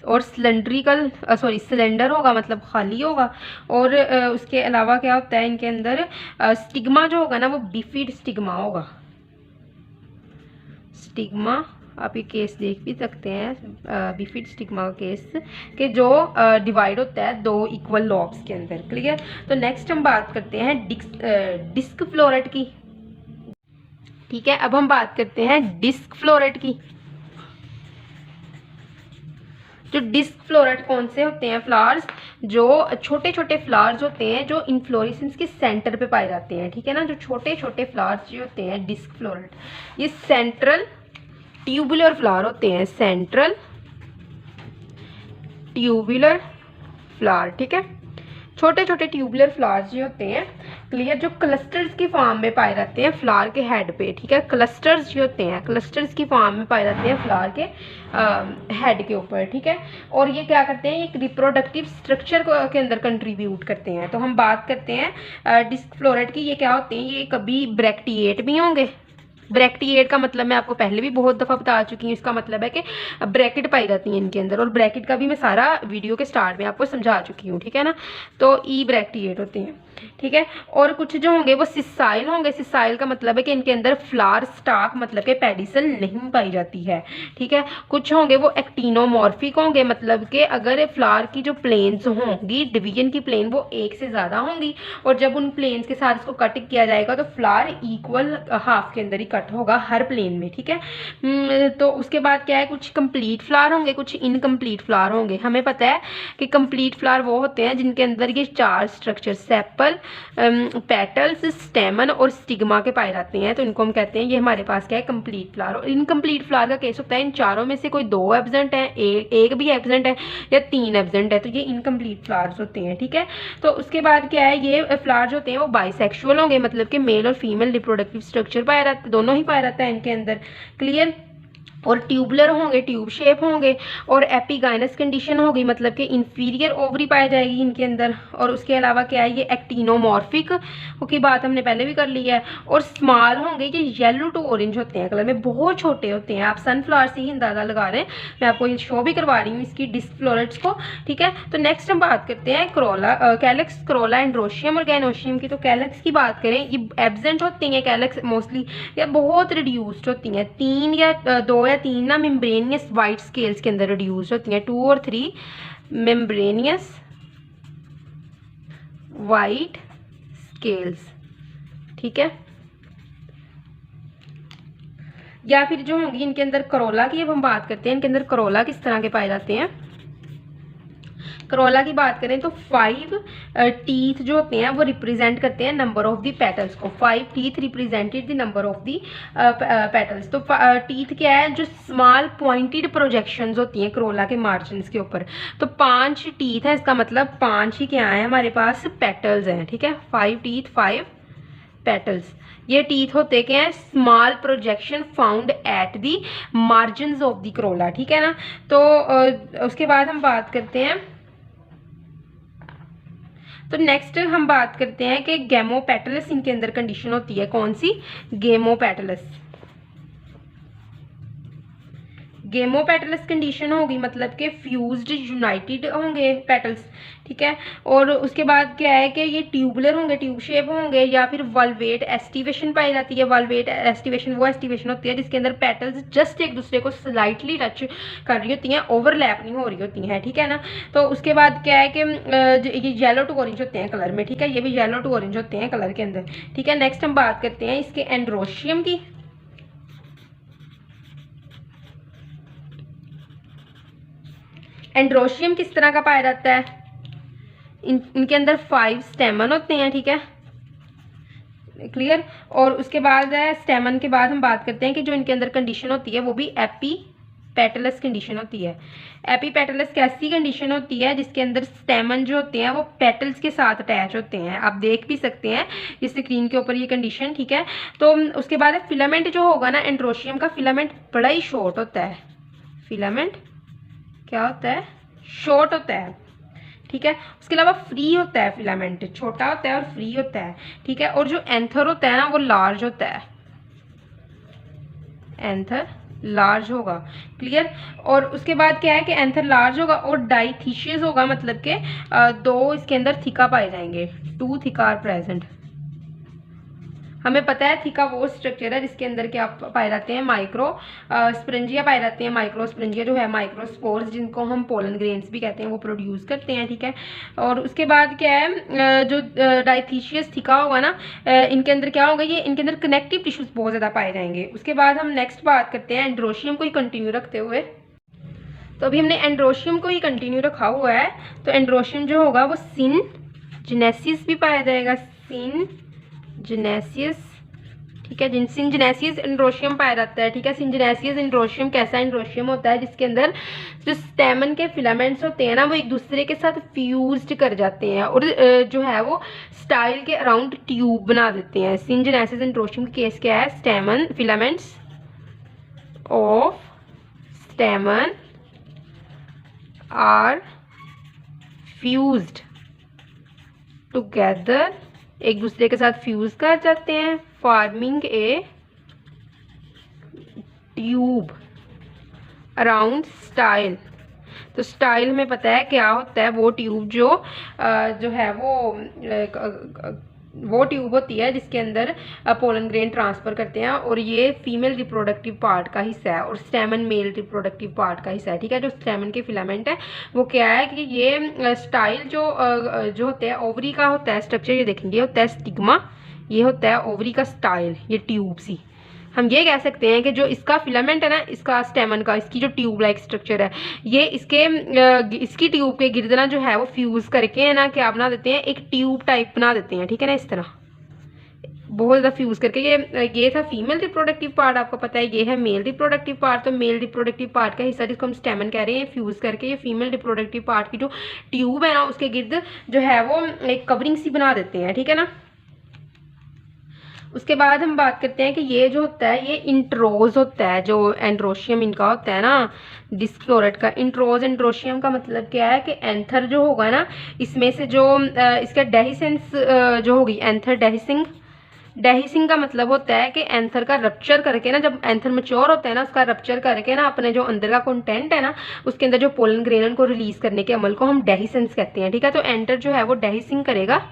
और सिलेंडर होगा, मतलब खाली होगा। और उसके अलावा क्या होता है, इनके अंदर स्टिग्मा जो होगा ना वो बिफिड स्टिग्मा होगा। स्टिग्मा आप ये केस देख भी सकते हैं, बिफिड स्टिग्मा का केस कि जो डिवाइड होता है दो इक्वल लॉब्स के अंदर। क्लियर। तो नेक्स्ट हम बात करते हैं डिस्क फ्लोरेट की, ठीक है। अब हम बात करते हैं डिस्क फ्लोरेट की। जो डिस्क फ्लोरेट कौन से होते हैं, फ्लावर्स जो छोटे छोटे फ्लावर्स होते हैं जो इन्फ्लोरेसेंस के सेंटर पे पाए जाते हैं, ठीक है ना। जो छोटे छोटे फ्लावर्स जो होते हैं डिस्क फ्लोरेट, ये सेंट्रल ट्यूबुलर फ्लावर होते हैं, सेंट्रल ट्यूबुलर फ्लावर, ठीक है। छोटे छोटे ट्यूबुलर फ्लावर्स जो होते हैं, क्लियर, जो क्लस्टर्स की फॉर्म में पाए जाते हैं फ्लावर के हेड पे, ठीक है। क्लस्टर्स जो होते हैं क्लस्टर्स की फॉर्म में पाए जाते हैं फ्लावर के हेड के ऊपर, ठीक है। और ये क्या करते हैं, एक रिप्रोडक्टिव स्ट्रक्चर के अंदर कंट्रीब्यूट करते हैं। तो हम बात करते हैं डिस्क फ्लोरेट की। ये क्या होते हैं, ये कभी ब्रैक्टिएट भी होंगे। ब्रैक्टिएट का मतलब मैं आपको पहले भी बहुत दफ़ा बता चुकी हूँ, इसका मतलब है कि ब्रैकेट पाई जाती हैं इनके अंदर, और ब्रैकेट का भी मैं सारा वीडियो के स्टार्ट में आपको समझा चुकी हूँ, ठीक है ना। तो ई ब्रैक्टिएट होते हैं, ठीक है। और कुछ जो होंगे वो सिसाइल होंगे। सिसाइल का मतलब है कि इनके अंदर फ्लावर स्टाक मतलब कि पेडिसल नहीं पाई जाती है, ठीक है। कुछ होंगे वो एक्टिनोमॉर्फिक होंगे, मतलब कि अगर फ्लावर की जो प्लेन्स होंगी, डिवीजन की प्लेन वो एक से ज़्यादा होंगी, और जब उन प्लेन्स के साथ इसको कट किया जाएगा तो फ्लावर इक्वल हाफ के अंदर ही कट होगा हर प्लेन में, ठीक है। तो उसके बाद क्या है, कुछ कंप्लीट फ्लावर होंगे, कुछ इनकम्प्लीट फ्लावर होंगे। हमें पता है कि कंप्लीट फ्लावर वो होते हैं जिनके अंदर ये चार स्ट्रक्चर सेपल, पेटल्स, स्टेमन और स्टिग्मा के पाए जाते हैं, तो इनको हम कहते हैं, ये हमारे पास क्या है, कंप्लीट फ्लावर। और इनकम्प्लीट फ्लावर का केस होता है इन चारों में से कोई दो एब्सेंट है, एक भी एब्सेंट है या तीन एब्सेंट है, तो ये इनकम्प्लीट फ्लावर्स होते हैं, ठीक है। तो उसके बाद क्या है, ये फ्लावर्स होते हैं वो बाइसेक्सुअल होंगे, मतलब कि मेल और फीमेल रिप्रोडक्टिव स्ट्रक्चर पाया जाता है, दोनों ही पाया जाता है इनके अंदर। क्लियर। और ट्यूबुलर होंगे, ट्यूब शेप होंगे, और एपिगाइनस कंडीशन होगी, मतलब कि इंफीरियर ओवरी पाई जाएगी इनके अंदर। और उसके अलावा क्या है, ये एक्टिनोमॉर्फिक की बात हमने पहले भी कर ली है। और स्मॉल होंगे, ये येलो टू ऑरेंज होते हैं कलर में, बहुत छोटे होते हैं। आप सनफ्लावर से ही अंदाजा लगा रहे हैं, मैं आपको ये शो भी करवा रही हूँ इसकी डिस्क फ्लोरेट्स को, ठीक है। तो नेक्स्ट हम बात करते हैं क्रोला, कैलेक्स, क्रोला, एंड्रोशियम और गैनोशियम की। तो कैलेक्स की बात करें, ये एब्सेंट होती हैं कैलेक्स मोस्टली, या बहुत रिड्यूस्ड होती हैं, 3 या 2 या 3 ना मेम्ब्रेनियस वाइट स्केल्स के अंदर रिड्यूस होती हैं, 2 और 3 मेम्ब्रेनियस वाइट स्केल्स, ठीक है। या फिर जो होंगी इनके अंदर करोला की, अब हम बात करते हैं इनके अंदर करोला किस तरह के पाए जाते हैं। करोला की बात करें तो 5 टीथ जो होते हैं वो रिप्रेजेंट करते हैं नंबर ऑफ द पेटल्स को। 5 teeth represented the number of the petals. तो टीथ क्या है, जो स्मॉल पॉइंटेड प्रोजेक्शंस होती हैं करोला के मार्जिन्स के ऊपर। तो 5 टीथ है, इसका मतलब 5 ही क्या है हमारे पास, पेटल्स हैं, ठीक है। 5 टीथ 5 पेटल्स। ये टीथ होते क्या हैं, small projection found at the margins of the Corolla, ठीक है ना। तो उसके बाद हम बात करते हैं, तो नेक्स्ट हम बात करते हैं कि गेमोपेटलस इनके अंदर कंडीशन होती है, कौन सी, गेमोपेटलस। गेमो पेटल्स कंडीशन होगी, मतलब कि फ्यूज्ड यूनाइटेड होंगे पेटल्स, ठीक है। और उसके बाद क्या है कि ये ट्यूबुलर होंगे, ट्यूब शेप होंगे, या फिर वल्वेट एस्टिवेशन पाई जाती है। वल्वेट एस्टिवेशन वो एस्टिवेशन होती है जिसके अंदर पेटल्स जस्ट एक दूसरे को स्लाइटली टच कर रही होती हैं, ओवरलैप नहीं हो रही होती हैं, ठीक है ना। तो उसके बाद क्या है कि ये येलो टू ऑरेंज होते हैं कलर में, ठीक है, ये भी येलो टू ऑरेंज होते हैं कलर के अंदर, ठीक है। नेक्स्ट हम बात करते हैं इसके एंड्रोशियम की। एंड्रोशियम किस तरह का पाया जाता है? इनके अंदर 5 स्टेमन होते हैं, ठीक है, क्लियर। और उसके बाद स्टेमन के बाद हम बात करते हैं कि जो इनके अंदर कंडीशन होती है वो भी एपी पेटलस कंडीशन होती है। एपी पेटलस कैसी कंडीशन होती है? जिसके अंदर स्टेमन जो होते हैं वो पेटल्स के साथ अटैच होते हैं, आप देख भी सकते हैं इस स्क्रीन के ऊपर ये कंडीशन, ठीक है। तो उसके बाद फिलामेंट जो होगा ना एंड्रोशियम का, फिलामेंट बड़ा ही शॉर्ट होता है। फिलामेंट क्या होता है? शॉर्ट होता है, ठीक है। उसके अलावा फ्री होता है, फिलामेंट छोटा होता है और फ्री होता है, ठीक है। और जो एंथर होता है ना वो लार्ज होता है, एंथर लार्ज होगा, क्लियर। और उसके बाद क्या है कि एंथर लार्ज होगा और डाइथीशियस होगा, मतलब के 2 इसके अंदर थिका पाए जाएंगे, 2 थिका आर प्रेजेंट। हमें पता है थिका वो स्ट्रक्चर है जिसके अंदर क्या पाए जाते हैं? माइक्रो स्प्रेंजिया पाए जाते हैं। माइक्रो स्प्रेंजिया जो है माइक्रोस्पोर्स, जिनको हम पोलन ग्रेन्स भी कहते हैं, वो प्रोड्यूस करते हैं, ठीक है। और उसके बाद क्या है जो डाइथीशियस थिका होगा ना, इनके अंदर क्या होगा? ये इनके अंदर कनेक्टिव टिश्यूज बहुत ज़्यादा पाए जाएंगे। उसके बाद हम नेक्स्ट बात करते हैं एंड्रोशियम को ही कंटिन्यू रखते हुए। तो अभी हमने एंड्रोशियम को ही कंटिन्यू रखा हुआ है, तो एंड्रोशियम जो होगा वो सिन जेनेसिस भी पाया जाएगा, सिन जेनेसियस, ठीक है। सिंजेनेसियस एंड्रोशियम पाया जाता है, ठीक है। सिंजेनेसियस एंड्रोशियम कैसा एंड्रोशियम होता है? जिसके अंदर जो स्टेमन के फिलामेंट्स होते हैं ना वो एक दूसरे के साथ फ्यूज्ड कर जाते हैं और जो है वो स्टाइल के अराउंड ट्यूब बना देते हैं। सिंजेनेसियस एंड्रोशियम का केस क्या है? Stamen filaments of stamen are fused together, एक दूसरे के साथ फ्यूज कर जाते हैं, forming a tube around style. तो स्टाइल हमें पता है क्या होता है, वो ट्यूब जो है वो ट्यूब होती है जिसके अंदर पोलन ग्रेन ट्रांसफर करते हैं, और ये फीमेल रिप्रोडक्टिव पार्ट का हिस्सा है और स्टेमन मेल रिप्रोडक्टिव पार्ट का हिस्सा है, ठीक है। जो स्टेमन के फिलामेंट है वो क्या है कि ये स्टाइल जो होता है ओवरी का होता है स्ट्रक्चर, ये देखेंगे ये होता है स्टिग्मा, ये होता है ओवरी का स्टाइल, ये ट्यूब सी। हम ये कह सकते हैं कि जो इसका फिलामेंट है ना, इसका स्टेमन का, इसकी जो ट्यूब लाइक स्ट्रक्चर है, ये इसकी ट्यूब के गिरदना जो है वो फ्यूज करके है ना क्या बना देते हैं? एक ट्यूब टाइप बना देते हैं, ठीक है ना, इस तरह बहुत ज़्यादा फ्यूज करके। ये था फीमेल रिप्रोडक्टिव पार्ट, आपको पता है ये है मेल रिप्रोडक्टिव पार्ट। तो मेल रिप्रोडक्टिव पार्ट का हिस्सा जिसको हम स्टेमन कह रहे हैं, फ्यूज करके ये फीमेल रिप्रोडक्टिव पार्ट की जो ट्यूब है ना उसके गिर्द जो है वो एक कवरिंग सी बना देते हैं, ठीक है ना। उसके बाद हम बात करते हैं कि ये जो होता है ये इंट्रोज होता है, जो एंड्रोशियम इनका होता है ना डिस्क्लोरेट का। इंट्रोज एंड्रोशियम का मतलब क्या है कि एंथर जो होगा ना, इसमें से जो इसका डेहिसेंस जो होगी एंथर डेहिसिंग, डेहिसिंग का मतलब होता है कि एंथर का रप्चर करके ना, जब एंथर मैच्योर होता है ना उसका रप्चर करके ना अपने जो अंदर का कंटेंट है ना उसके अंदर जो पोलन ग्रेन को रिलीज करने के अमल को हम डेहिसेंस कहते हैं, ठीक है। तो एंथर जो है वो डेहिसिंग करेगा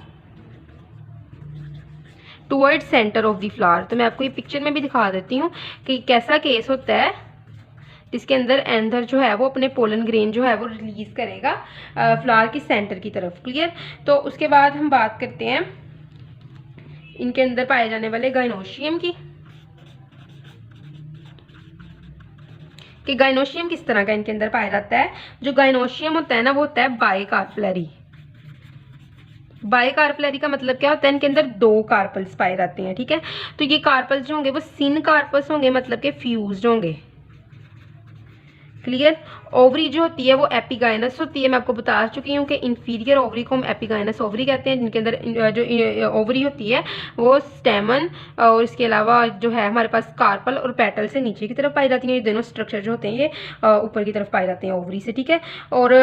toward centre of the flower. तो मैं आपको ये पिक्चर में भी दिखा देती हूँ कि कैसा केस होता है जिसके अंदर एंथर जो है वो अपने पोलन ग्रेन जो है वो रिलीज करेगा फ्लावर की सेंटर की तरफ, क्लियर। तो उसके बाद हम बात करते हैं इनके अंदर पाए जाने वाले गाइनोशियम की, कि गाइनोशियम किस तरह का इनके अंदर पाया जाता है। जो गाइनोशियम होता है ना वो होता है बाइकार्पलरी। बाइकार्पलरी का मतलब क्या होता है? इनके अंदर 2 कार्पल्स पाए जाते हैं, ठीक है। तो ये कार्पल्स जो होंगे वो सिन कार्पल्स होंगे, मतलब के फ्यूज्ड होंगे, क्लियर। ओवरी जो होती है वो एपिगाइनस होती है, मैं आपको बता चुकी हूँ कि इंफीरियर ओवरी को हम एपिगाइनस ओवरी कहते हैं, जिनके अंदर जो ओवरी होती है वो स्टेमन और इसके अलावा जो है हमारे पास कार्पल और पेटल से नीचे की तरफ पाई जाती हैं। ये दोनों स्ट्रक्चर जो होते हैं ये ऊपर की तरफ पाए जाते हैं ओवरी से, ठीक है। और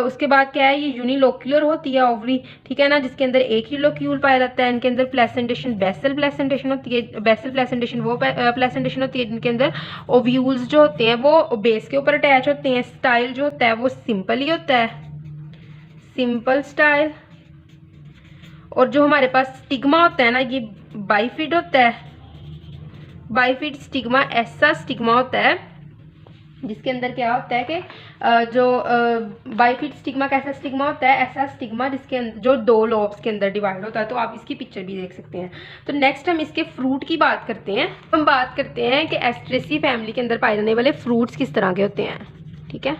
उसके बाद क्या है, ये यूनिलोक्यूलर होती है ओवरी, ठीक है ना, जिसके अंदर एक ही लोक्यूल पाया जाता है। इनके अंदर प्लेसेंटेशन बेसल प्लेसेंटेशन होती है। बेसल प्लेसेंटेशन वो प्लेसेंटेशन होती है जिनके अंदर ओव्यूल्स जो होते हैं वो बेस के ऊपर अटैच होते हैं। स्टाइल जो होता है वो सिंपल ही होता है, सिंपल स्टाइल। और जो हमारे पास स्टिग्मा होता है ना, ये बाइफिड होता है। बाइफिड स्टिग्मा ऐसा स्टिग्मा होता है जिसके अंदर क्या होता है कि जो बाइफिड स्टिग्मा कैसा स्टिग्मा होता है, ऐसा स्टिग्मा जिसके अंदर जो दो लोब्स के अंदर डिवाइड होता है। तो आप इसकी पिक्चर भी देख सकते हैं। तो नेक्स्ट हम इसके फ्रूट की बात करते हैं। हम बात करते हैं कि एस्ट्रेसी फैमिली के अंदर पाए जाने वाले फ्रूट्स किस तरह के होते हैं, ठीक है।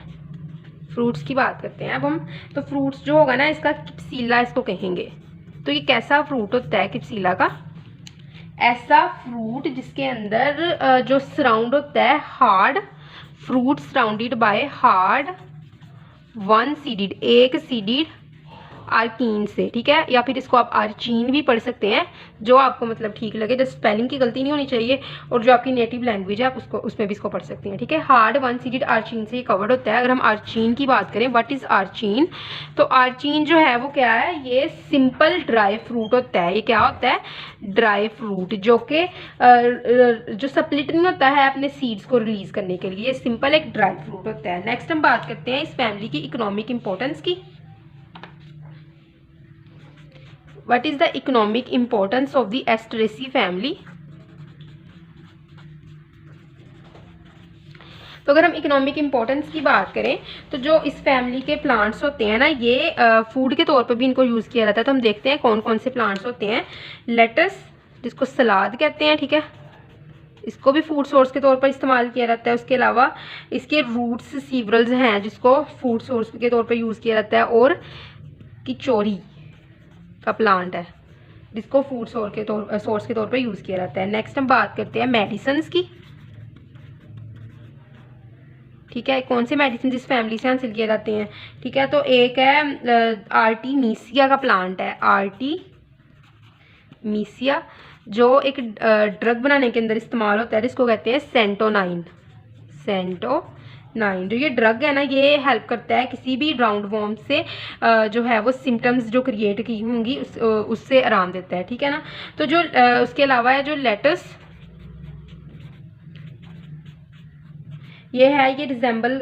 फ्रूट्स की बात करते हैं अब हम। तो फ्रूट्स जो होगा ना, इसका किप्सीला इसको कहेंगे। तो ये कैसा फ्रूट होता है किप्सीला का, ऐसा फ्रूट जिसके अंदर जो सराउंड होता है hard fruit surrounded by hard one seeded, एक सीडेड आर्कीन से, ठीक है। या फिर इसको आप आर्चीन भी पढ़ सकते हैं, जो आपको मतलब ठीक लगे, जस्ट स्पेलिंग की गलती नहीं होनी चाहिए। और जो आपकी नेटिव लैंग्वेज है आप उसको उसमें भी इसको पढ़ सकते हैं, ठीक है। हार्ड वन सीडेड आर्चीन से ये कवर्ड होता है। अगर हम आर्चीन की बात करें, व्हाट इज आर्चीन, तो आर्चीन जो है वो क्या है, ये सिंपल ड्राई फ्रूट होता है। ये क्या होता है, ड्राई फ्रूट, जो कि जो सप्लिट नहीं होता है अपने सीड्स को रिलीज करने के लिए, सिंपल एक ड्राई फ्रूट होता है। नेक्स्ट हम बात करते हैं इस फैमिली की इकोनॉमिक इंपॉर्टेंस की। What is the economic importance of the Asteraceae family? तो अगर हम इकोनॉमिक इंपॉर्टेंस की बात करें, तो जो इस फैमिली के प्लांट्स होते हैं ना, ये फूड के तौर पर भी इनको यूज़ किया जाता है। तो हम देखते हैं कौन कौन से प्लांट्स होते हैं। लेटस, जिसको सलाद कहते हैं, ठीक है, इसको भी फूड सोर्स के तौर पर इस्तेमाल किया जाता है। उसके अलावा इसके रूट्स सीवरल्स हैं, जिसको फूड सोर्स के तौर पर यूज़ किया जाता है। और किचोरी का प्लांट है, जिसको फूड सोर्स के तौर पर यूज़ किया जाता है। नेक्स्ट हम बात करते हैं मेडिसिन्स की, ठीक है। कौन से मेडिसिन इस फैमिली से हासिल किए जाते हैं, ठीक है। तो एक है आर्टिमीसिया का प्लांट है, आर्टिमीसिया, जो एक ड्रग बनाने के अंदर इस्तेमाल होता है, जिसको कहते हैं सेंटोनाइन। जो ये ड्रग है ना, ये हेल्प करता है किसी भी राउंड वॉर्म से जो है वो सिम्टम्स जो क्रिएट की होंगी उससे आराम देता है, ठीक है ना। तो जो उसके अलावा है जो लेटस, ये है, ये रिजेंबल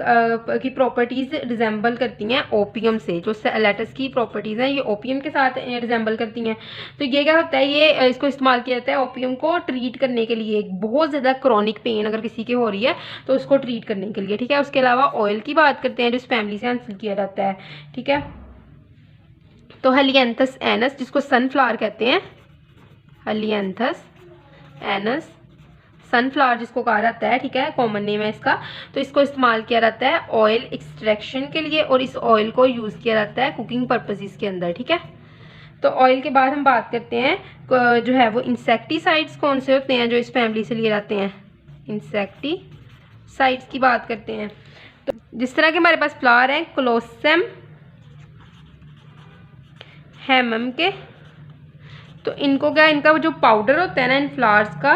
की प्रॉपर्टीज रिजेंबल करती हैं ओपियम से। जो लेटस की प्रॉपर्टीज हैं ये ओपियम के साथ रिजेंबल करती हैं। तो ये क्या होता है, ये इसको इस्तेमाल किया जाता है ओपियम को ट्रीट करने के लिए। बहुत ज़्यादा क्रॉनिक पेन अगर किसी की हो रही है तो उसको ट्रीट करने के लिए, ठीक है। उसके अलावा ऑयल की बात करते हैं, जो इस फैमिली से हासिल किया जाता है, ठीक है। तो हेलियंथस एनस, जिसको सनफ्लावर कहते हैं, हेलियंथस एनस सनफ्लावर जिसको कहा जाता है, ठीक है, कॉमन नेम है इसका। तो इसको इस्तेमाल किया जाता है ऑयल एक्सट्रैक्शन के लिए, और इस ऑयल को यूज़ किया जाता है कुकिंग पर्पसेस के अंदर, ठीक है। तो ऑयल के बाद हम बात करते हैं जो है वो इंसेक्टिसाइड्स कौन से होते हैं जो इस फैमिली से लिए जाते हैं। इंसेक्टिसाइड्स की बात करते हैं। तो जिस तरह के हमारे पास फ्लावर हैं, क्लोसम हेमम के, तो इनको क्या, इनका जो पाउडर होता है ना इन फ्लावर्स का,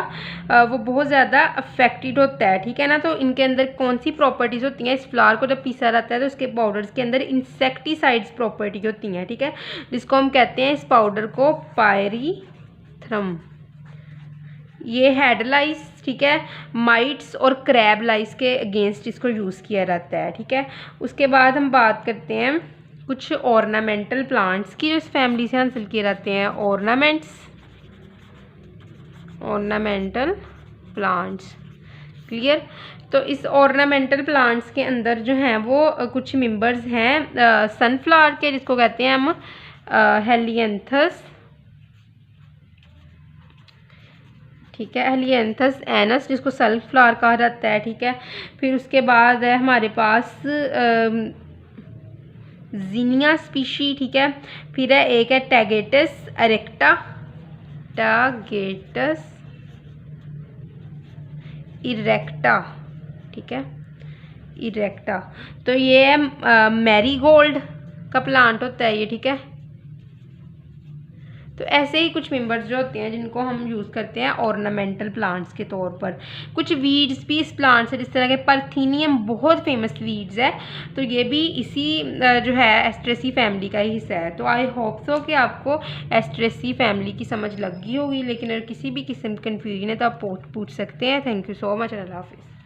वो बहुत ज़्यादा अफेक्टेड होता है, ठीक है ना। तो इनके अंदर कौन सी प्रॉपर्टीज़ होती हैं, इस फ्लावर को जब पीसा जाता है तो उसके पाउडर्स के अंदर इंसेक्टिसाइड्स प्रॉपर्टी होती हैं, ठीक है, जिसको हम कहते हैं इस पाउडर को पायरीथ्रम। ये हेड लाइस, ठीक है, माइट्स और क्रैब लाइस के अगेंस्ट इसको यूज़ किया जाता है, ठीक है। उसके बाद हम बात करते हैं कुछ ऑर्नामेंटल प्लांट्स की जो इस फैमिली से हासिल किए जाते हैं। Ornamental plants, clear. तो इस ऑर्नामेंटल प्लांट्स के अंदर जो हैं वो कुछ मेंबर्स हैं सनफ्लावर के, जिसको कहते हैं हम हेलियंथस, ठीक है, हेलियंथस एनस, जिसको सनफ्लावर कहा जाता है, ठीक है। फिर उसके बाद है हमारे पास जीनिया स्पीशी, ठीक है। फिर है एक है टैगेटस एरेक्टा, टैगेटस इरेक्टा, ठीक है, इरेक्टा। तो ये मैरीगोल्ड का प्लांट होता है ये, ठीक है। तो ऐसे ही कुछ मेंबर्स जो होते हैं जिनको हम यूज़ करते हैं ऑर्नामेंटल प्लांट्स के तौर पर। कुछ वीड्स भी इस प्लांट से, जिस तरह के पार्थेनियम बहुत फेमस वीड्स है, तो ये भी इसी जो है एस्ट्रेसी फैमिली का ही हिस्सा है। तो आई होप सो कि आपको एस्ट्रेसी फैमिली की समझ लग गई होगी, लेकिन अगर किसी भी किस्म की कन्फ्यूजन है तो आप पूछ सकते हैं। थैंक यू सो मच, अल्लाह हाफिज़।